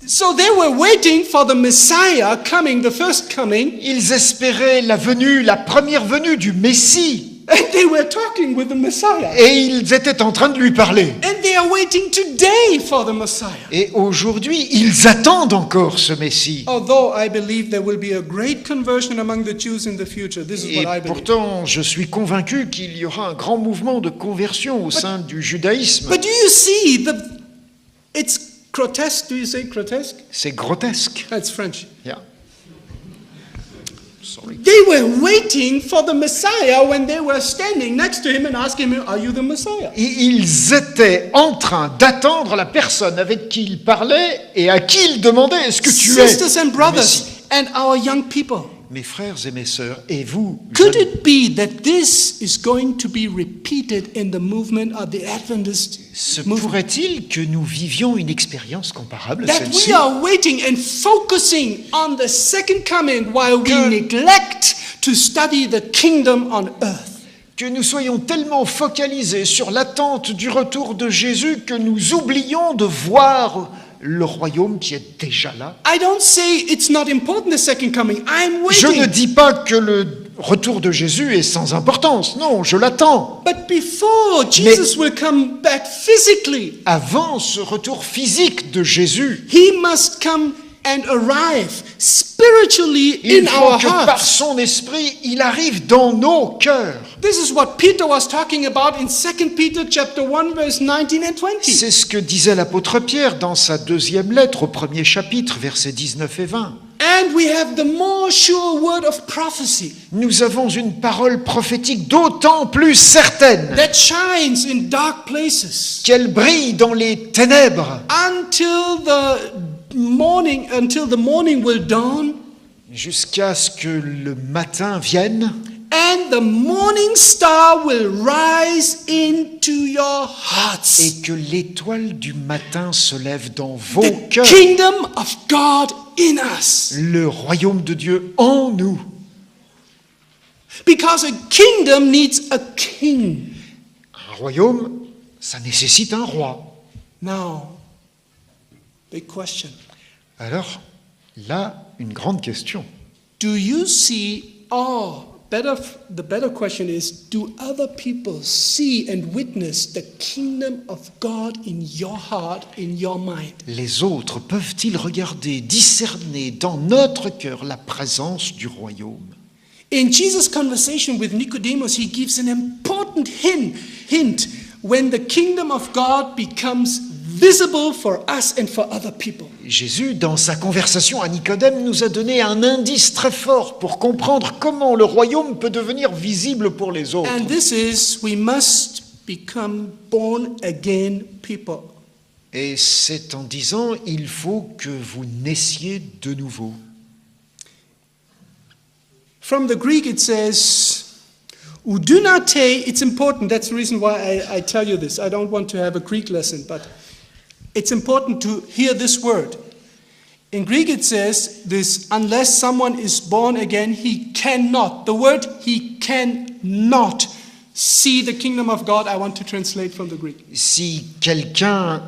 So they were waiting for the Messiah coming, the first coming,
Ils espéraient la venue, la première venue du Messie.
and they were talking with the Messiah.
Et ils étaient en train de lui parler.
And they are waiting today for the Messiah.
Et aujourd'hui, ils attendent encore ce Messie.
Although I believe there will be a great conversion among the Jews in the future. This is
Et
what I believe.
pourtant, je suis convaincu qu'il y aura un grand mouvement de conversion au sein du judaïsme.
But do you see it's grotesque? Do you say grotesque?
C'est grotesque.
That's French.
Yeah. Sorry.
They were waiting for the Messiah when they were standing next to him and asking him, are you the Messiah?
Et ils étaient en train d'attendre la personne avec qui ils parlaient et à qui ils demandaient, est-ce que tu es
Sisters and
le
brothers
Messie?
and our young people.
Mes frères et mes sœurs, et vous,
Could
jeunes,
it be that this is going to be repeated in the movement of the Adventist
se
movement?
pourrait-il que nous vivions une expérience comparable à
That
celle-ci?
we are waiting and focusing on the second coming while we
Que-
neglect to study the kingdom on earth.
Que nous soyons tellement focalisés sur l'attente du retour de Jésus que nous oublions de voir le royaume qui est déjà là.
I don't say it's not important, the second coming. I'm
Je ne
waiting.
dis pas que le retour de Jésus est sans importance. Non, je l'attends.
But before Jesus will come back physically,
Avant ce retour physique de Jésus,
he must come and arrive spiritually in
il faut
our
que par
hearts.
son esprit, il arrive dans nos cœurs.
This is what Peter was talking about in 2 Peter chapter 1 verse 19 and 20.
C'est ce que disait l'apôtre Pierre dans sa deuxième lettre au premier chapitre, versets 19 et 20.
And we have the more sure word of prophecy
Nous avons une parole prophétique d'autant plus certaine
that shines in dark places
qu'elle brille dans les ténèbres
until the morning will dawn
jusqu'à ce que le matin vienne
and the morning star will rise into your hearts.
et que l'étoile du matin se lève dans vos
The
cœurs.
kingdom of God in us.
Le royaume de Dieu en nous.
Because a kingdom needs a king.
Un royaume, ça nécessite un roi.
Now, Big question.
Alors, là, une grande question.
Do you see, the better question is, do other people see and witness the kingdom of God in your heart, in your mind?
Les autres peuvent-ils regarder, discerner dans notre cœur la présence du royaume?
In Jesus' conversation with Nicodemus, he gives an important hint when the kingdom of God becomes visible for us and for other people.
Jésus, dans sa conversation à Nicodème, nous a donné un indice très fort pour comprendre comment le royaume peut devenir visible pour les autres.
And this is, we must become born again people.
Et c'est en disant, il faut que vous naissiez de nouveau.
From the Greek it says, Udunate, it's important, that's the reason why I tell you this. I don't want to have a Greek lesson, but it's important to hear this word. In Greek it says this, unless someone is born again, he cannot. The word he cannot see the kingdom of God, I want to translate from the Greek.
Si quelqu'un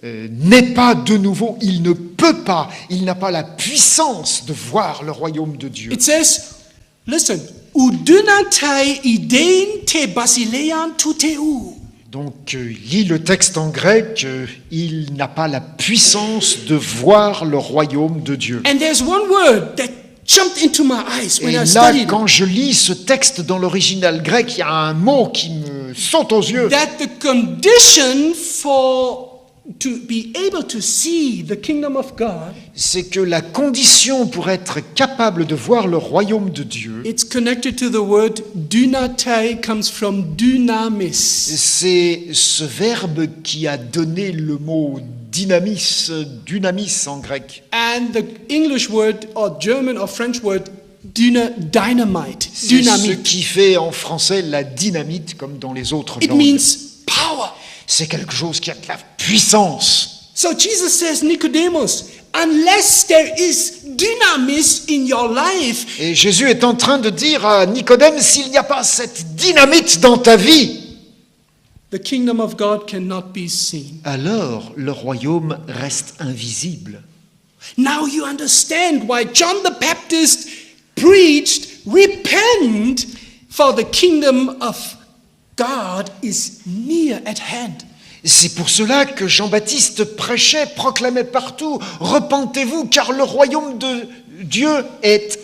n'est pas de nouveau, il ne peut pas, il n'a pas la puissance de voir le royaume de Dieu.
It says, listen, Udunate idein te basilean tuteu.
Donc, lis le texte en grec, il n'a pas la puissance de voir le royaume de Dieu.
And there's one word that jumped into my eyes when
Et
I
là,
studied
quand je lis ce texte dans l'original grec, il y a un mot qui me saute aux yeux.
that the condition for to be able to see the kingdom of God,
C'est que la condition pour être capable de voir le royaume de Dieu,
it's connected to the word dunate, comes from dunamis.
c'est ce verbe qui a donné le mot dynamis en grec.
And the English word or German or French word dynamite.
C'est ce
Dynamite.
qui fait en français la dynamite comme dans les autres
It
langues.
means power.
C'est quelque chose qui a de la puissance.
So Jesus says, Nicodemus, unless there is dynamis in your life,
Et Jésus est en train de dire à Nicodème, s'il n'y a pas cette dynamite dans ta vie,
the kingdom of God cannot be seen.
alors le royaume reste invisible.
Now you understand why John the Baptist preached, repent, for the kingdom of God is near at hand.
C'est pour cela que Jean-Baptiste prêchait, proclamait partout, repentez-vous car le royaume de Dieu est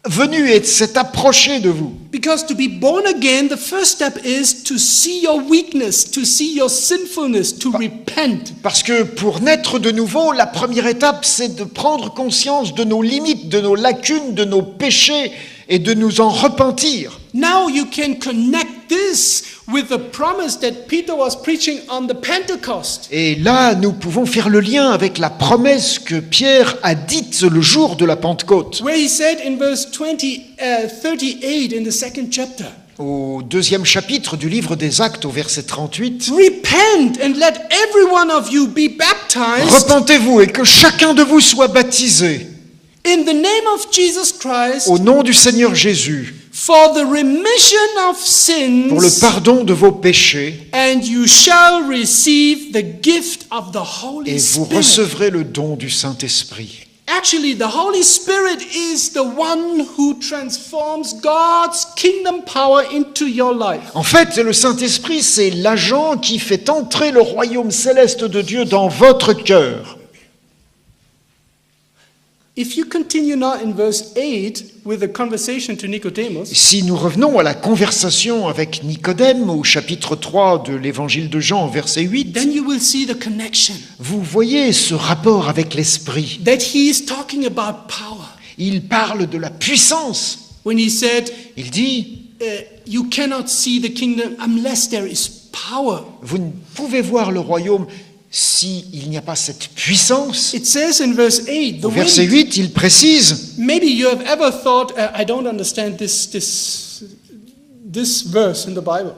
venu et s'est approché de vous.
Because to be born again, the first step is to see your weakness, to see your sinfulness, to repent.
Parce que pour naître de nouveau, la première étape, c'est de prendre conscience de nos limites, de nos lacunes, de nos péchés et de nous en repentir.
Now you can connect this with the promise that Peter was preaching on the Pentecost.
Et là, nous pouvons faire le lien avec la promesse que Pierre a dite le jour de la Pentecôte.
Where he said in verse 38 in the second chapter,
Au 2e chapitre du livre des Actes, au verset 38,
repent and let every one of you be baptized
repentez-vous et que chacun de vous soit baptisé
in the name of Jesus Christ
au nom du Seigneur Jésus
for the remission of sins,
pour le pardon de vos péchés,
and you shall receive the gift of the Holy
et vous
Spirit.
recevrez le don du Saint-Esprit.
Actually, the Holy Spirit is the one who transforms God's kingdom power into your life.
En fait, le Saint-Esprit, c'est l'agent qui fait entrer le royaume céleste de Dieu dans votre cœur.
If you continue now in verse 8 with the conversation to Nicodemus,
Si nous revenons à la conversation avec Nicodème au chapitre 3 de l'évangile de Jean, verset 8,
then you will see the connection
vous voyez ce rapport avec l'Esprit.
that he is talking about power.
Il parle de la puissance.
When he said,
Il dit,
you cannot see the kingdom unless there is power.
vous ne pouvez voir le royaume s'il n'y a pas cette puissance.
It says in verse 8, the
Au verset
wind,
8, il précise,
maybe you have ever thought, I don't understand this verse in the Bible.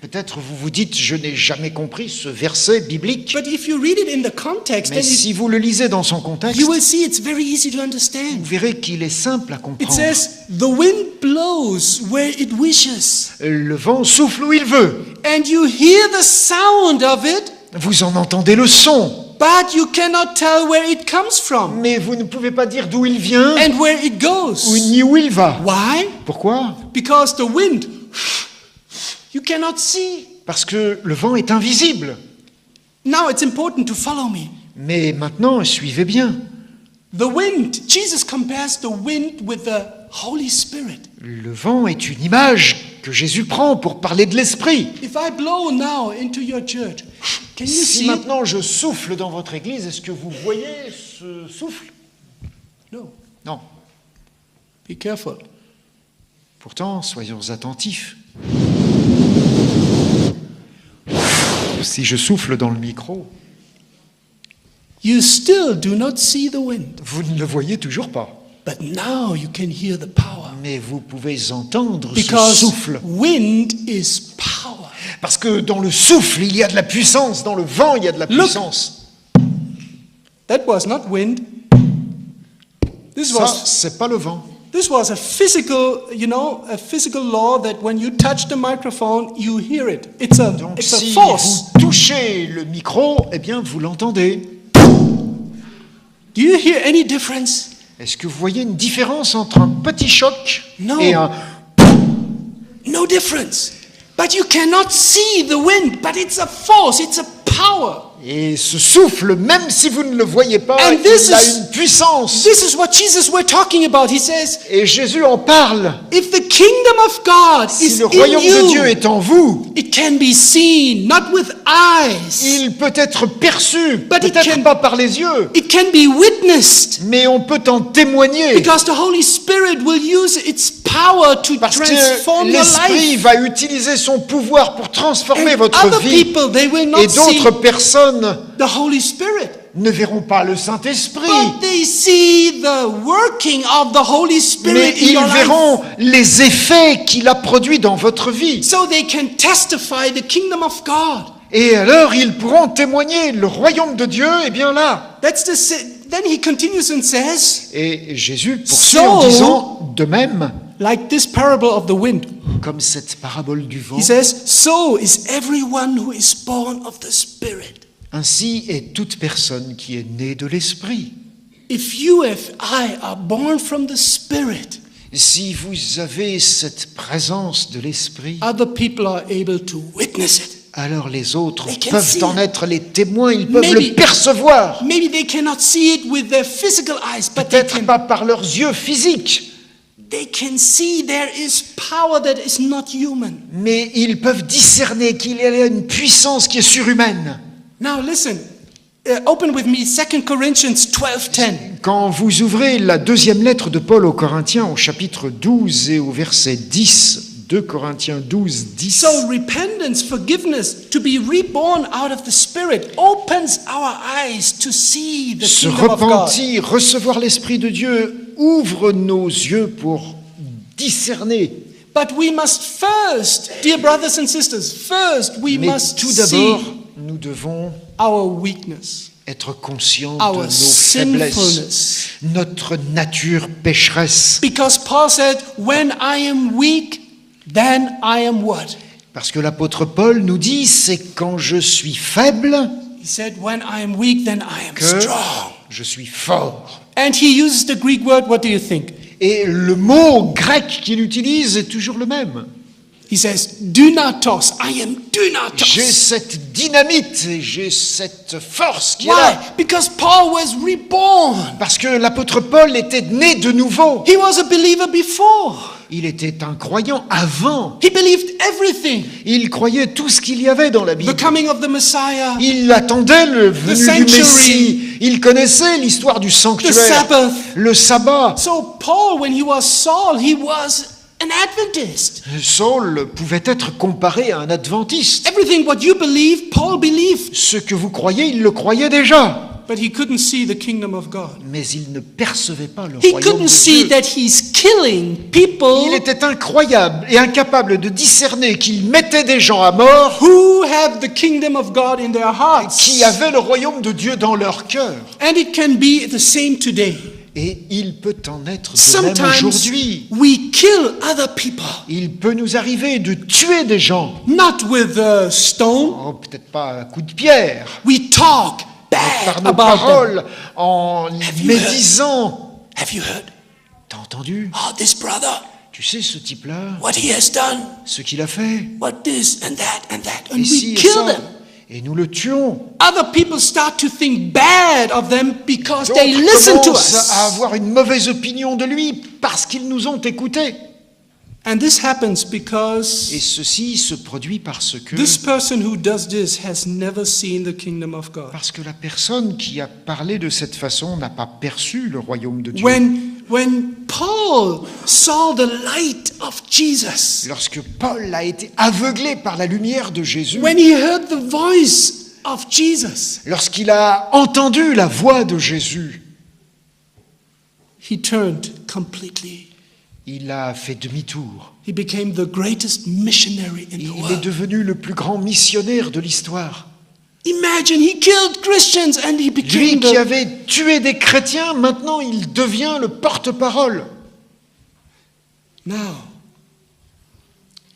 peut-être vous vous dites, je n'ai jamais compris ce verset biblique,
But if you read it in the context,
mais
then
si vous le lisez dans son contexte,
you will see it's very easy to
vous
understand.
verrez qu'il est simple à
It
comprendre.
says, the wind blows where it wishes,
Le vent souffle où il veut.
and you hear the sound of it,
Vous en entendez le son,
but you cannot tell where it comes from
mais vous ne pouvez pas dire d'où il vient
and where it
ou
goes.
ni où il va.
Why?
Pourquoi?
Because the wind, you cannot see.
Parce que le vent est invisible.
Now it's important to follow me.
Mais maintenant, suivez bien.
The wind, Jesus compares the wind with the Holy Spirit.
Le vent est une image que Jésus prend pour parler de l'Esprit.
If I blow now into your church, can you
Si
see it?
maintenant je souffle dans votre église, est-ce que vous voyez ce souffle?
No.
Non.
Be careful.
Pourtant, soyons attentifs. Si je souffle dans le micro,
You still do not see the wind,
vous ne le voyez toujours pas.
but now you can hear the power.
Mais vous pouvez entendre ce
Because
souffle.
wind is power.
Parce que dans le souffle, il y a de la puissance. Dans le vent, il y a de la
Look.
puissance.
That was not wind. This
Ça,
was
c'est pas le vent.
a physical, a physical law that when you touch the microphone, you hear it. It's a
Donc
it's a
si
force.
vous touchez le micro, eh bien vous l'entendez.
Do you hear any difference?
Est-ce que vous voyez une différence entre un petit choc
Non.
et un...
No difference. But you cannot see the wind, but it's a force, it's a power.
Et ce souffle, même si vous ne le voyez pas,
And this
il a
is-
une puissance.
This is what Jesus were talking about. He says,
Et Jésus en parle.
if the kingdom of God
Si
is
le
in
royaume de Dieu
you,
est en vous,
it can be seen, not with eyes.
il peut être perçu,
But it
peut-être
can-
pas par les yeux,
It can be witnessed.
mais on peut en témoigner.
Because the Holy Spirit will use its power to
Parce que
transform your
l'Esprit
life.
va utiliser son pouvoir pour transformer
And
votre
other
vie.
people, they will
Et
not see
d'autres personnes
the Holy Spirit.
ne verront pas le Saint-Esprit,
But they see the working of the Holy
mais
Spirit in
ils
your life.
verront les effets qu'il a produits dans votre vie.
So they can testify the kingdom of God.
Et alors ils pourront témoigner, le royaume de Dieu est bien là.
Then he continues and says,
Et Jésus poursuit
So-
en disant, de même,
like this parable of the wind,
comme cette parabole du vent,
he says, so is everyone who is born of the Spirit.
ainsi est toute personne qui est née de l'Esprit.
If you, if I are born from the Spirit,
Si vous avez cette présence de l'Esprit,
other people are able to witness it.
alors les autres
They can
peuvent
see
en
it.
être les témoins, ils peuvent
Maybe-
le percevoir.
Maybe they cannot see it with their physical eyes, but
Peut-être pas par leurs yeux physiques,
they can see there is power that is not human.
mais ils peuvent discerner qu'il y a une puissance qui est surhumaine.
Now listen, open with me 2 Corinthians 12:10.
Quand vous ouvrez la deuxième lettre de Paul aux Corinthiens au chapitre 12 et au verset 10, 2 Corinthiens 12, 10,
So repentance, forgiveness, to be reborn out of the Spirit opens our eyes to see the
se
kingdom of God.
repentir, recevoir l'Esprit de Dieu, ouvre nos yeux pour discerner.
But we must first, dear brothers and sisters, first we
Mais
must
tout
see
d'abord, nous devons
our weakness,
être conscients de
our
nos faiblesses,
sinfulness.
notre nature pécheresse.
Because Paul said, when I am weak, then I am what?
Parce que l'apôtre Paul nous dit, c'est quand je suis faible
He said, when I am weak, then I am
que
strong.
je suis fort.
And he uses the Greek word, what do you think?
Et le mot grec qu'il utilise est toujours le même.
He says, do not toss. I am do not
J'ai
toss.
cette dynamite, j'ai cette force qui est
Why?
là.
Because Paul was reborn.
Parce que l'apôtre Paul était né de nouveau.
He was a believer before.
Il était un croyant avant.
He believed everything.
Il croyait tout ce qu'il y avait dans la
The
Bible.
coming of the Messiah,
Il attendait le venu du
sanctuary.
Messie. Il connaissait l'histoire du
the
sanctuaire,
Sabbath.
le sabbat.
So Paul, when he was Saul, he was an Adventist.
Saul pouvait être comparé à un adventiste.
Everything what you believe, Paul believed.
Ce que vous croyez, il le croyait déjà.
But he couldn't see the kingdom of God.
Mais il ne percevait pas le
He
royaume
couldn't
de
see
Dieu.
that he's killing people
Il était incroyable et incapable de discerner qu'il mettait des gens à mort
who have the kingdom of God in their hearts.
qui avaient le royaume de Dieu dans leur cœur.
And it can be the same today.
Et il peut en être de même
Sometimes
aujourd'hui.
we kill other people,
Il peut nous arriver de tuer des gens.
not with a stone.
Oh, peut-être pas à coup de pierre,
We talk bad
par nos
about them.
paroles, en
you
médisant.
Have you heard?
T'as entendu?
Oh, this brother,
Tu sais ce type-là,
what he has done,
ce qu'il a fait,
what this and that and that, and
et ci
we
et
kill
ça,
them.
et nous le tuons.
Other people start to think bad of them because
D'autres
they listen to
commencent
us.
à avoir une mauvaise opinion de lui parce qu'ils nous ont écoutés.
And this happens
Et
because
ceci se produit parce que
person who does this has never seen the kingdom of God.
la personne qui a parlé de cette façon n'a pas perçu le royaume de Dieu.
When Paul saw the light of Jesus,
Lorsque Paul a été aveuglé par la lumière de Jésus,
when he heard the voice of Jesus,
lorsqu'il a entendu la voix de Jésus,
he turned completely.
il a fait demi-tour.
He became the greatest missionary in the
Il est
world.
devenu le plus grand missionnaire de l'histoire.
Imagine, he killed Christians and he became
Lui qui
the...
avait tué des chrétiens, maintenant il devient le porte-parole.
Now,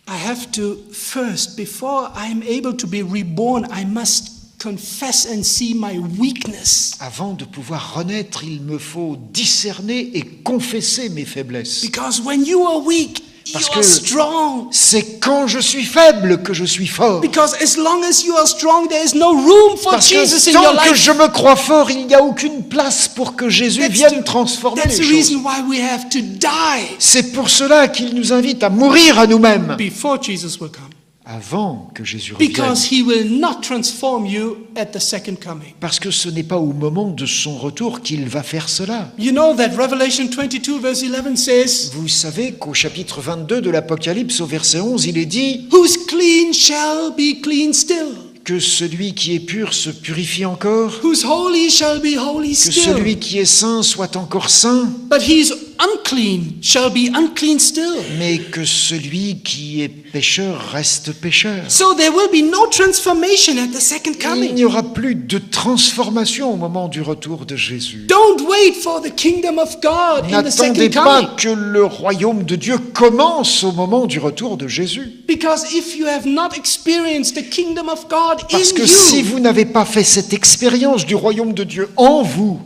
I have to first, before I am able to be reborn, I must confess and see my weakness.
Avant de pouvoir renaître, il me faut discerner et confesser mes faiblesses.
Because when you are weak, you
Parce
are
que
strong.
c'est quand je suis faible que je suis fort.
Because as long as you are strong, there is no room for
Parce
Jesus
que
in your
tant que
life.
je me crois fort, il n'y a aucune place pour que Jésus vienne transformer
That's
les
the
choses.
reason why we have to die
C'est pour cela qu'il nous invite à mourir à nous-mêmes
before Jesus will come.
avant que Jésus revienne.
Because he will not transform you at the second coming.
Parce que ce n'est pas au moment de son retour qu'il va faire cela.
You know that Revelation 22 verse 11 says,
Vous savez qu'au chapitre 22 de l'Apocalypse, au verset 11, il est dit
who's clean shall be clean still.
que celui qui est pur se purifie encore,
Who's holy shall be holy
que
still.
celui qui est saint soit encore saint,
But he's unclean shall be unclean still.
mais que celui qui est pécheur reste pécheur.
So there will be no transformation at the second
Il
coming.
n'y aura plus de transformation au moment du retour de Jésus.
Don't wait for the kingdom of God in the
N'attendez
second
pas
coming.
que le royaume de Dieu commence au moment du retour de Jésus.
Because if you have not experienced the kingdom of God
Parce
in
que si
you,
vous n'avez pas fait cette expérience du royaume de Dieu en vous,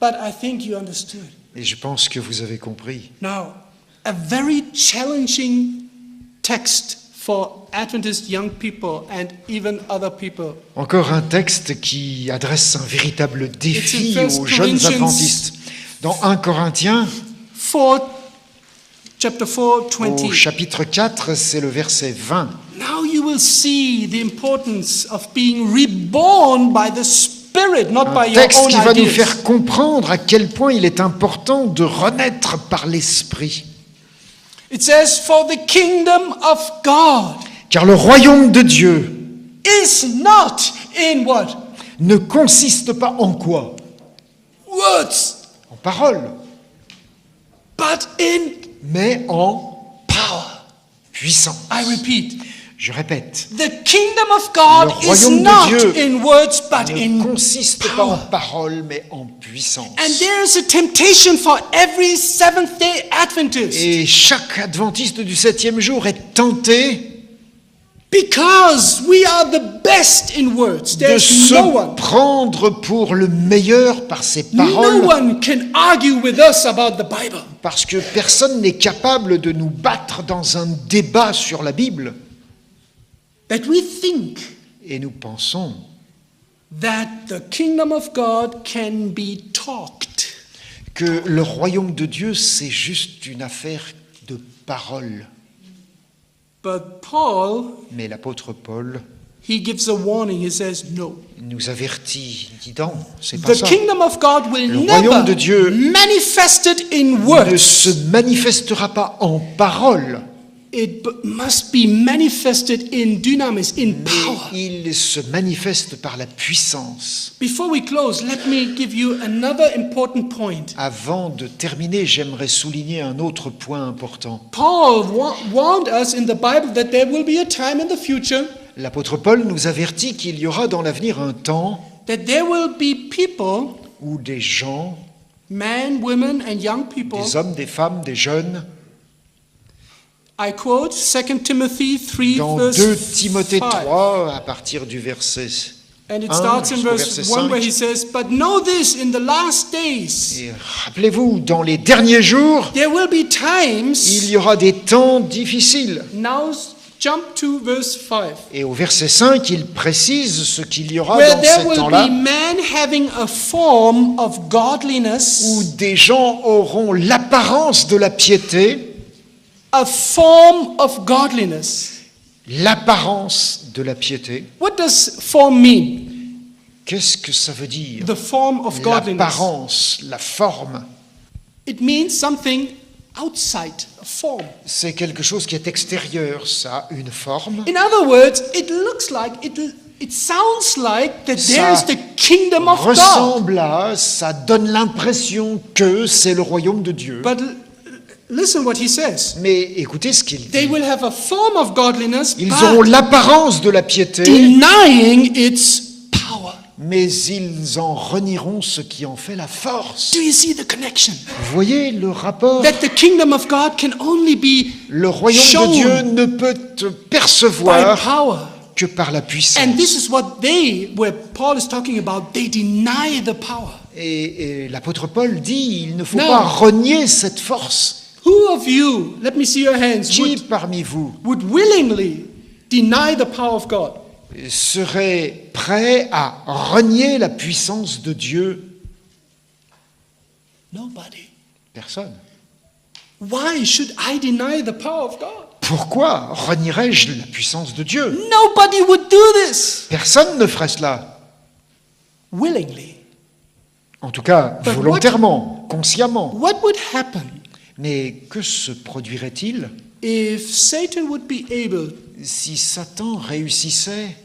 but I think you understood.
et je pense que vous avez compris,
Now, a very challenging text for Adventist young people and even other people.
encore un texte qui adresse un véritable défi
It's in 1
aux jeunes
Corinthians.
adventistes. Dans 1 Corinthiens,
Chapter 4,
au
20.
chapitre 4, c'est le verset 20.
Now you will see the importance of being reborn by the Spirit, not by
Un
your
texte
own
qui va nous
ideas.
faire comprendre à quel point il est important de renaître par l'Esprit.
It says, for the kingdom of God
Car le royaume de Dieu
is not in what?
ne consiste pas en quoi?
Words,
En parole,
but in
mais en
power.
puissance.
I repeat,
Je répète,
the kingdom of God
Le
is
royaume de
not
Dieu
in words, but
ne
in
consiste pas en
power.
parole, mais en puissance.
And there is a temptation for every Seventh-day Adventist.
Et chaque adventiste du 7e jour est tenté
Because we are the best in words.
de
There's
se
no one.
prendre pour le meilleur par ses
No
paroles,
one can argue with us about the Bible.
parce que personne n'est capable de nous battre dans un débat sur la Bible.
That we think
Et nous pensons
that the kingdom of God can be talked.
que le royaume de Dieu, c'est juste une affaire de parole.
But Paul,
Mais l'apôtre Paul
he gives a warning. He says, no.
nous avertit, il dit non, c'est pas
The
ça.
kingdom of God will
Le royaume de
never
Dieu
manifested in
Ne
words.
se manifestera pas en parole,
It must be manifested in dunamis, in
mais
power.
il se manifeste par la puissance.
Before we close, let me give you another important point.
Avant de terminer, j'aimerais souligner un autre point important.
Paul warned us in the Bible that there will be a time in the future
L'apôtre Paul nous avertit qu'il y aura dans l'avenir un temps
that there will be people,
où des gens,
men, women, and young people,
des hommes, des femmes, des jeunes,
I quote 2 Timothy 3
dans
verse
2 Timothée
5.
3, à partir du verset
And it
1
starts in
jusqu'au
verse
verset
1 where
5.
he says, "But know this, in the last days,
Et rappelez-vous, dans les derniers jours,
there will be
il
times."
y aura des temps difficiles.
Now jump to verse 5.
Et au verset 5, il précise ce qu'il y aura
Where
dans
there
ces
will
temps-là,
be men having a form of godliness,
où des gens auront l'apparence de la piété,
a form of godliness.
l'apparence de la piété.
What does form mean?
Qu'est-ce que ça veut dire?
The form of godliness.
L'apparence, la forme,
It means something outside a form.
c'est quelque chose qui est extérieur, ça a une forme.
In other words, it looks like, it sounds like that
Ça
there's the kingdom of God.
ressemble à, ça donne l'impression que c'est le royaume de Dieu.
But listen what he says.
Mais écoutez ce qu'il
They
dit.
will have a form of godliness,
Ils auront
but
l'apparence de la piété,
denying its power.
mais ils en renieront ce qui en fait la force.
Do you see the connection?
Vous voyez le rapport?
That the kingdom of God can only be
Le royaume
shown
de Dieu ne peut te
by
percevoir
power.
que par la
And
puissance.
this is what where Paul is talking about, they deny the power.
Et l'apôtre Paul dit, il ne faut
Non.
pas renier cette force.
Who of you, let me see your hands,
Qui parmi vous
would willingly deny the power of God?
serait prêt à renier la puissance de Dieu?
Nobody.
Personne.
Why should I deny the power of God?
Pourquoi renierais-je la puissance de Dieu?
Nobody would do this
Personne ne ferait cela.
willingly.
En tout cas,
But
volontairement, consciemment.
What would happen
Mais que se produirait-il
if Satan would be able
si Satan réussissait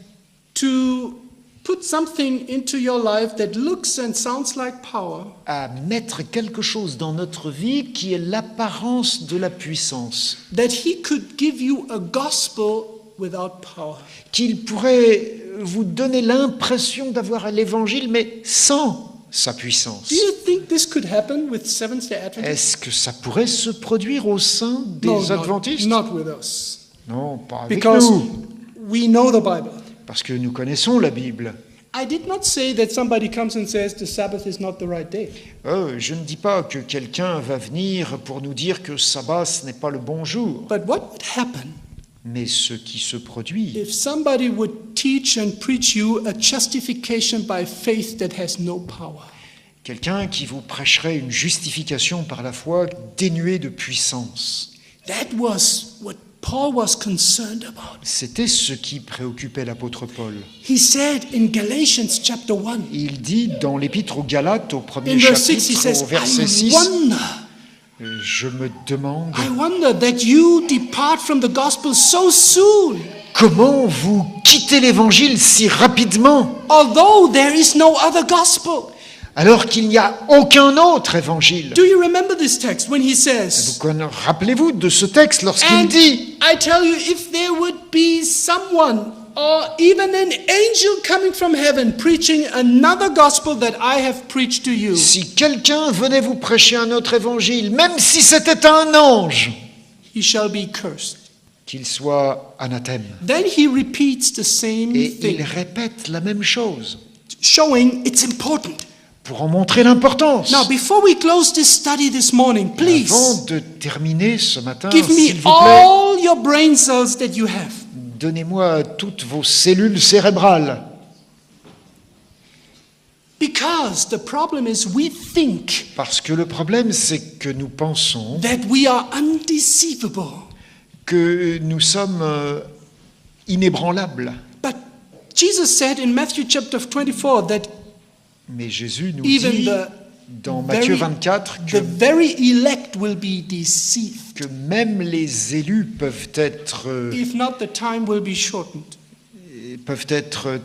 to put something into your life that looks and sounds like power,
à mettre quelque chose dans notre vie qui est l'apparence de la puissance,
that he could give you a gospel without power?
qu'il pourrait vous donner l'impression d'avoir l'évangile, mais sans sa puissance?
Do you think this could happen with Seventh-day Adventists?
Est-ce que ça pourrait se produire au sein des
No,
adventistes?
not with us.
Non, pas avec
Because
nous,
we know the Bible.
parce que nous connaissons la Bible.
I did not say that somebody comes and says the Sabbath is not the right day.
Je ne dis pas que quelqu'un va venir pour nous dire que sabbat, ce n'est pas le bon jour.
But what would happen
Mais ce qui se produit,
if somebody would teach and preach you a justification by faith that has no power?
quelqu'un qui vous prêcherait une justification par la foi dénuée de puissance.
That was what Paul was concerned about.
C'était ce qui préoccupait l'apôtre Paul.
He said in Galatians chapter 1,
Il dit dans l'épître aux Galates, au
in
premier
verse 6, he
chapitre,
says,
au verset
I
6, je me demande
wonder that you depart from the gospel so soon,
comment vous quittez l'évangile si rapidement,
although there is no other gospel.
alors qu'il n'y a aucun autre évangile.
Do you remember this text when he says,
Rappelez-vous de ce texte lorsqu'il
and
dit,
I tell you, if there would be someone or even an angel coming from heaven preaching another gospel that I have preached to you,
si quelqu'un venait vous prêcher un autre évangile, même si c'était un ange,
he shall be cursed.
qu'il soit anathème.
Then he repeats the same
Et il
thing,
répète la même chose
showing it's important.
pour en montrer l'importance.
Now, before we close this study this morning,
Avant
please
de terminer ce matin,
give me
s'il vous plaît,
all your brain cells that you have.
donnez-moi toutes vos cellules cérébrales.
Because the problem is we think
Parce que le problème, c'est que nous pensons
that we are undeceivable.
que nous sommes inébranlables.
But Jesus said in Matthew chapter 24 that
Mais Jésus nous
even
dit
the
dans Matthieu 24
the very elect will be deceived.
que même les élus peuvent être
If not, the time will be shortened.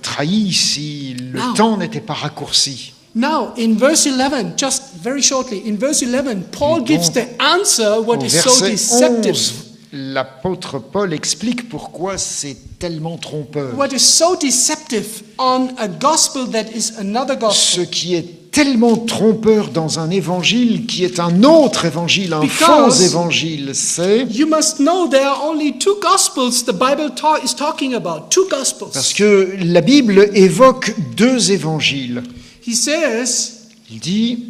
trahis si le
Now.
temps n'était pas raccourci.
Now, in verse 11, just very shortly, in verse 11, Paul
Et
gives
donc,
the answer what
Au
is so
verset
deceptive.
11, l'apôtre Paul explique pourquoi c'est tellement trompeur.
What is so deceptive on a gospel that is another
Ce
gospel.
qui est tellement trompeur dans un évangile qui est un autre évangile, un
Because
faux évangile, c'est
You must know there are only two two gospels the Bible is talking about. Two gospels.
Parce que la Bible évoque deux évangiles.
He says,
Il dit,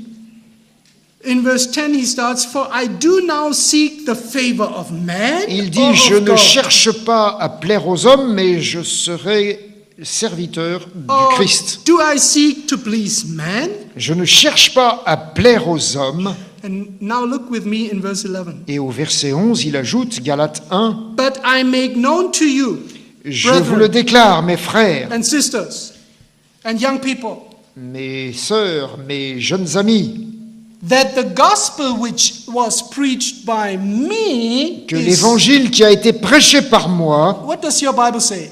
in verse 10 he starts, For I do now seek the favor of man
il
or
dit, je
of
ne
God.
cherche pas à plaire aux hommes, mais je serai serviteur du
Or
Christ.
do I seek to please man?
Je ne cherche pas à plaire aux hommes.
And now look with me in verse 11.
Et au verset 11, il ajoute, Galates 1,
But I make known to you,
je
brethren
vous le déclare, mes frères,
and sisters and young people,
mes sœurs, mes jeunes amis,
that the gospel which was preached by me
que
is...
l'évangile qui a été prêché par moi
What does your Bible say?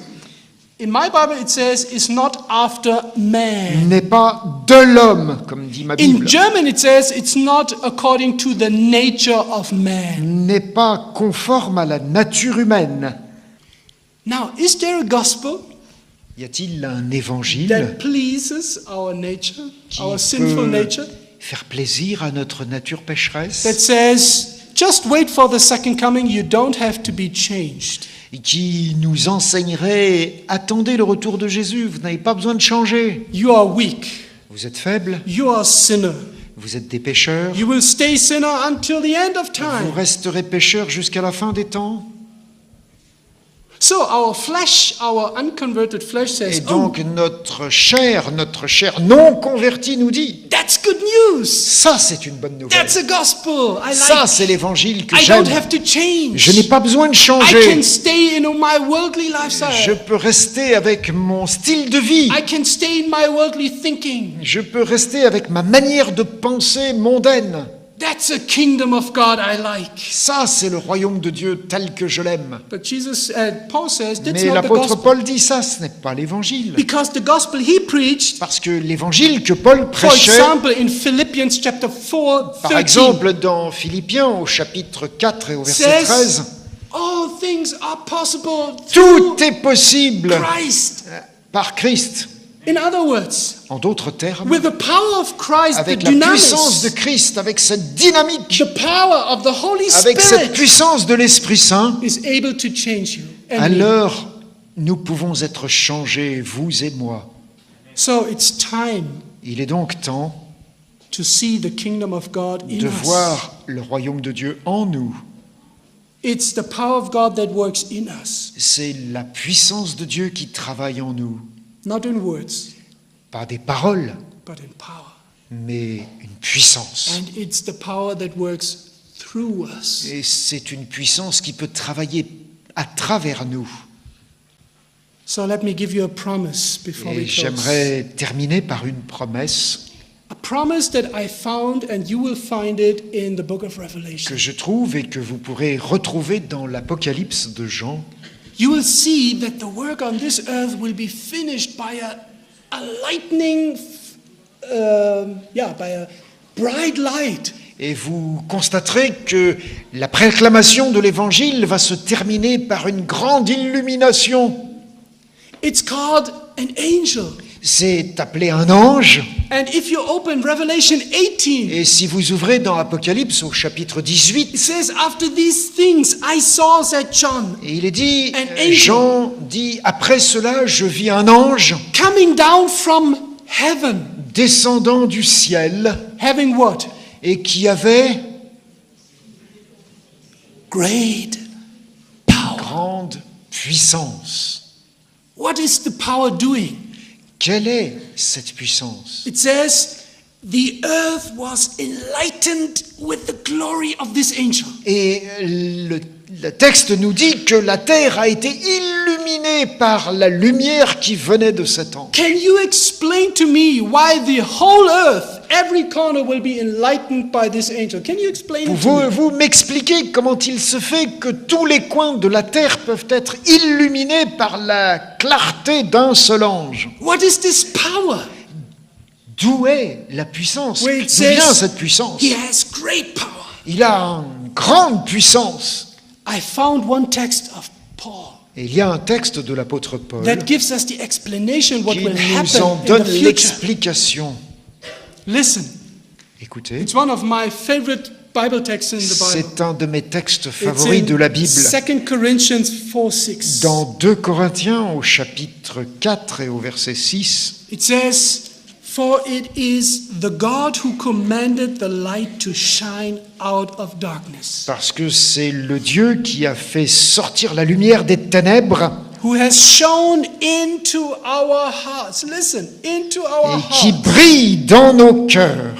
In my Bible it says, is not after man.
n'est pas de l'homme, comme dit ma
In
Bible,
German it says, it's not according to the nature of man.
n'est pas conforme à la nature humaine.
Now, is there a gospel
Y a-t-il un évangile
that pleases our nature,
qui
our sinful
peut
nature,
faire plaisir à notre nature
that
pécheresse
says, just wait for the second coming, you don't have to be changed?
et qui nous enseignerait, attendez le retour de Jésus, vous n'avez pas besoin de changer.
You are weak.
Vous êtes faible,
You are sinner.
vous êtes des pécheurs,
You will stay sinner until the end of
vous
time.
resterez pécheurs jusqu'à la fin des temps.
So our flesh, our unconverted flesh
Et
says,
donc notre chair non convertie nous dit,
that's good news.
ça c'est une bonne nouvelle.
That's a gospel. I
Ça
like.
c'est l'évangile que
I
j'aime.
don't have to change.
Je n'ai pas besoin de
I
changer.
can stay in my worldly
Je
lifestyle.
peux rester avec mon style de vie.
I can stay in my worldly thinking.
Je peux rester avec ma manière de penser mondaine.
That's a kingdom of God I like.
Ça, c'est le royaume de Dieu tel que je l'aime.
But Paul says that's
Mais
not the
l'apôtre
gospel.
Paul dit ça, ce n'est pas l'évangile.
Because the gospel he preached,
Parce que l'évangile que Paul
for
prêchait,
example, in Philippians chapter 4,
par
13,
exemple dans Philippiens au chapitre 4 et au verset
says,
13,
all things are possible through
tout est possible
Christ.
par Christ.
In other words,
En d'autres termes,
with the power of Christ, the
avec la puissance de
dynamis,
Christ, avec cette dynamique,
the power of the Holy
avec cette
Spirit
puissance de l'Esprit Saint,
is able to change you. And me.
alors nous pouvons être changés, vous et moi.
So it's time
Il est donc temps
to see the kingdom of God in
de
us.
voir le royaume de Dieu en nous.
It's the power of God that works in us,
C'est la puissance de Dieu qui travaille en nous.
not in words,
Pas des paroles,
but in power.
mais une puissance.
And it's the power that works through us.
Et c'est une puissance qui peut travailler à travers nous.
So let me give you a promise before
Et
we close.
j'aimerais terminer par une promesse
A promise that I found, and you will find it in the book of Revelation.
que je trouve et que vous pourrez retrouver dans l'Apocalypse de Jean.
You will see that the work on this earth will be finished by a lightning, by a bright light.
Et vous constaterez que la proclamation de l'Évangile va se terminer par une grande illumination.
It's called an angel.
C'est appelé un ange.
And if you open Revelation 18,
Et si vous ouvrez dans Apocalypse au chapitre 18,
it says, after these things I saw, said John,
et il est dit,
An angel.
Jean dit, après cela, je vis un ange
coming down from heaven,
descendant du ciel
having what?
et qui avait
Great power.
grande puissance.
What is the power doing?
Quelle est cette puissance?
It says, the earth was enlightened with the glory of this angel.
Et le texte nous dit que la terre a été illuminée par la lumière qui venait de cet ange.
Can you explain to me why the whole earth, every corner will be enlightened by this angel? Can you explain it to me?
Pouvez-vous m'expliquer comment il se fait que tous les coins de la terre peuvent être illuminés par la clarté d'un seul ange?
What is this power?
D'où est la puissance?
Where
D'où
it says
vient cette puissance?
he has great power.
Il a une grande puissance.
I found one text of Paul
Et il y a un texte de l'apôtre Paul
that gives us the explanation what
qui
will
nous
happen
en
in
donne
the future.
l'explication.
Listen,
Écoutez,
it's one of my favorite Bible text in the Bible.
C'est un de mes textes
It's
favoris de la Bible.
2 Corinthians 4:6.
Dans 2 Corinthiens, au chapitre 4 et au verset 6,
It says, "For it is the God who commanded the light to shine out of darkness,
parce que c'est le Dieu qui a fait sortir la lumière des ténèbres
who has shone into our hearts." Listen, into our
et qui
hearts.
brille dans nos cœurs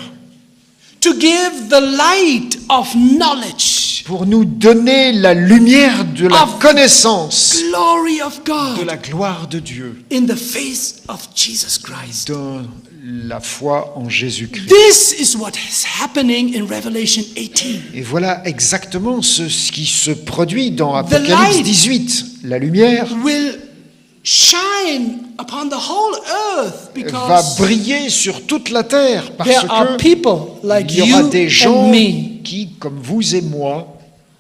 To give the light of knowledge,
pour nous donner la lumière de la
Of
connaissance
glory of
de
God
la gloire de Dieu
in the face of Jesus Christ.
dans la foi en Jésus-Christ.
This is what is happening in Revelation 18.
Et voilà exactement ce qui se produit dans
light
Apocalypse 18. La lumière
Will shine upon the whole earth
va
because
briller sur toute la terre parce
there are
que
people like
il y aura
you
des
and
gens
me
qui, comme vous et moi,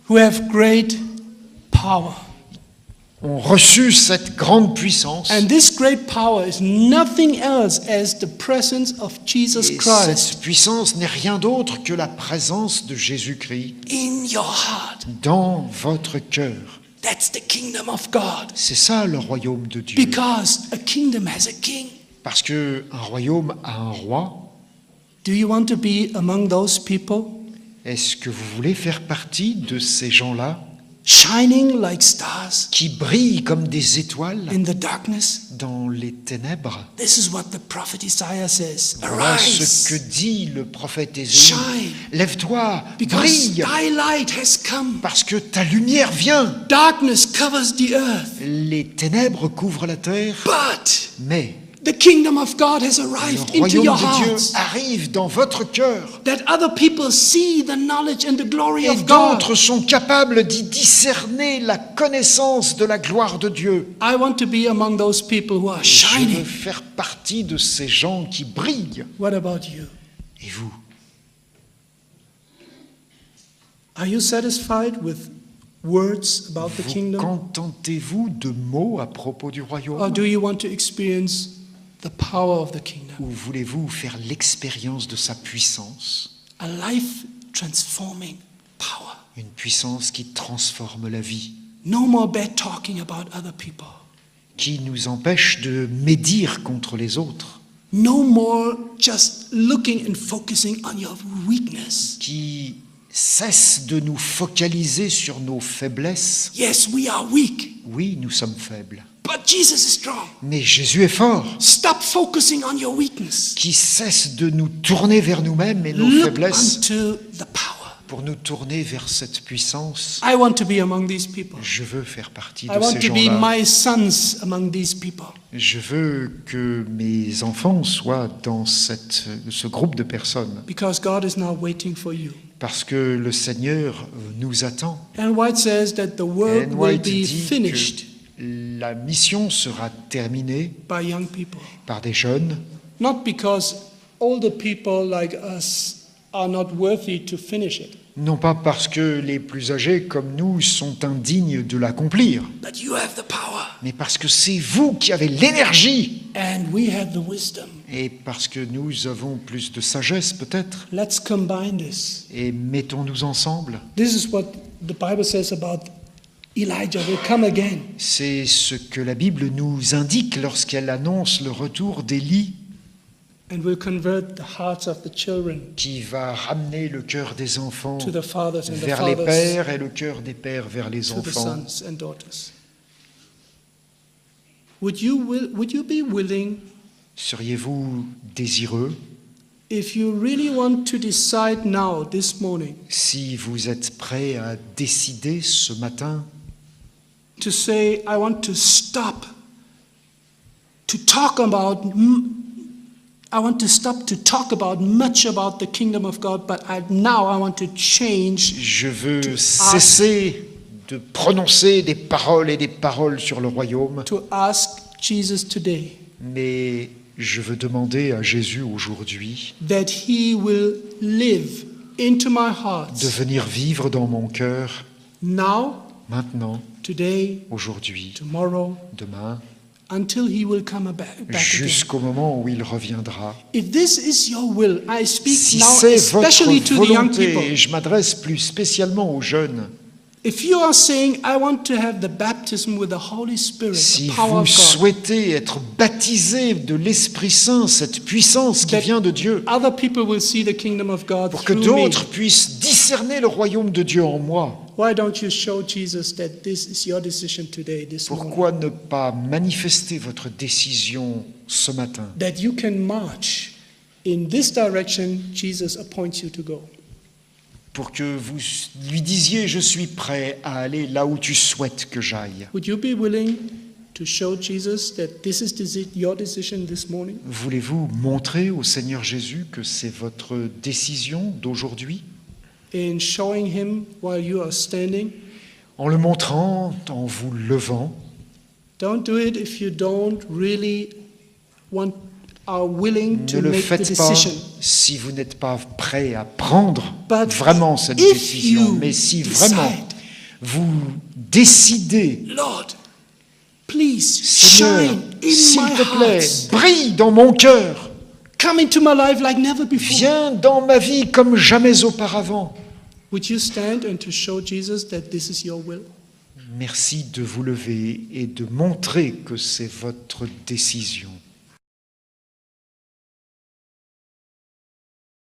who have great power.
ont reçu cette grande puissance.
And this great power is nothing else as the presence of Jesus
Et
Christ
cette puissance n'est rien d'autre que la présence de Jésus-Christ
in your heart.
dans votre cœur.
That's the kingdom of God.
C'est ça le royaume de Dieu.
Because a kingdom has a king.
Parce qu'un royaume a un roi.
Do you want to be among those people
Est-ce que vous voulez faire partie de ces gens-là
shining like stars
qui brillent comme des étoiles
in the darkness?
dans les ténèbres?
This is what the prophet Isaiah says.
Voilà ce que
Arise,
dit le prophète Ésaïe.
shine,
Lève-toi,
because
brille,
thy light has come.
parce que ta lumière vient.
Darkness covers the earth,
Les ténèbres couvrent la terre,
but
mais
the kingdom of God has
le
arrived into
royaume
your
de Dieu
hearts.
arrive dans votre cœur.
That other people see the knowledge and the glory
Et
of God.
d'autres sont capables d'y discerner la connaissance de la gloire de Dieu.
I want to be among those people who are
Je veux
shining.
faire partie de ces gens qui brillent.
What about you?
Et vous,
Are you satisfied with words about the
vous
kingdom?
contentez-vous de mots à propos du
Or
royaume?
do you want to experience the power of the kingdom?
Ou voulez-vous faire l'expérience de sa puissance?
A life transforming power.
Une puissance qui transforme la vie,
No more bad talking about other people.
qui nous empêche de médire contre les autres,
No more just looking and focusing on your weakness.
qui cesse de nous focaliser sur nos faiblesses.
Yes, we are weak,
Oui, nous sommes faibles,
but Jesus is strong.
mais Jésus est fort,
Stop focusing on your weakness.
qui cesse de nous tourner vers nous-mêmes et nos
Look
faiblesses
unto the power.
pour nous tourner vers cette puissance.
I want to be among these people.
Je veux faire partie de
I want
ces
to be
gens-là.
my sons among these people.
Je veux que mes enfants soient dans ce groupe de personnes,
Because God is now waiting for you.
parce que le Seigneur nous attend.
And White says that the work
Ellen
will
White
be
dit
finished
que la mission sera terminée
by young people.
par des jeunes,
Not because older people like us are not worthy to finish it,
non pas parce que les plus âgés comme nous sont indignes de l'accomplir,
but you have the power
mais parce que c'est vous qui avez l'énergie
and we have the wisdom.
et parce que nous avons plus de sagesse peut-être.
Let's combine this.
Et mettons-nous ensemble.
This is what the Bible says about Elijah will come again.
C'est ce que la Bible nous indique lorsqu'elle annonce le retour d'Élie,
And will convert the hearts of the children
qui va ramener le cœur des enfants
to the fathers and the
vers les
fathers
pères et le cœur des pères vers les
to the
enfants.
sons and daughters. Would you be willing,
Seriez-vous désireux,
if you really want to decide now, this morning,
si vous êtes prêt à décider ce matin,
to say, I want to stop to talk about much about the kingdom of God, but now I want to change.
je veux cesser de prononcer des paroles et des paroles sur le royaume,
To ask Jesus today
mais je veux demander à Jésus aujourd'hui
that he will live into my heart
de venir vivre dans mon cœur
now,
maintenant,
today,
aujourd'hui,
tomorrow,
demain,
until he will come back again.
jusqu'au moment où il reviendra.
If this is your will, I speak
Si
now
c'est votre
especially to the young
volonté,
people.
et je m'adresse plus spécialement aux jeunes,
If you are saying, I want to have the baptism with the Holy Spirit,
si
the power
vous
of God,
souhaitez être baptisé de l'Esprit Saint, cette puissance qui
That
vient de Dieu,
other people will see the kingdom of God
pour que
through me,
d'autres puissent discerner le royaume de Dieu en moi,
why don't you show Jesus that this is your decision today, this morning?
pourquoi ne pas manifester votre décision ce matin?
That you can march in this direction Jesus appoints you to go.
Pour que vous lui disiez, je suis prêt à aller là où tu souhaites que j'aille.
Would you be willing to show Jesus that this is your decision this morning?
Voulez-vous montrer au Seigneur Jésus que c'est votre décision d'aujourd'hui?
In showing him while you are standing?
En le montrant, en vous levant.
Don't do it if you don't really are willing to
Ne le
make the
faites pas
decision.
si vous n'êtes pas prêt à prendre
But
vraiment cette
if
décision.
you
Mais si
decide,
vraiment vous décidez,
Lord, please
Seigneur,
shine in
s'il
my
te plaît,
heart.
brille dans mon cœur,
Come into my life like never before.
viens dans ma vie comme jamais auparavant.
Would you stand and to show Jesus that this is your will?
Merci de vous lever et de montrer que c'est votre décision.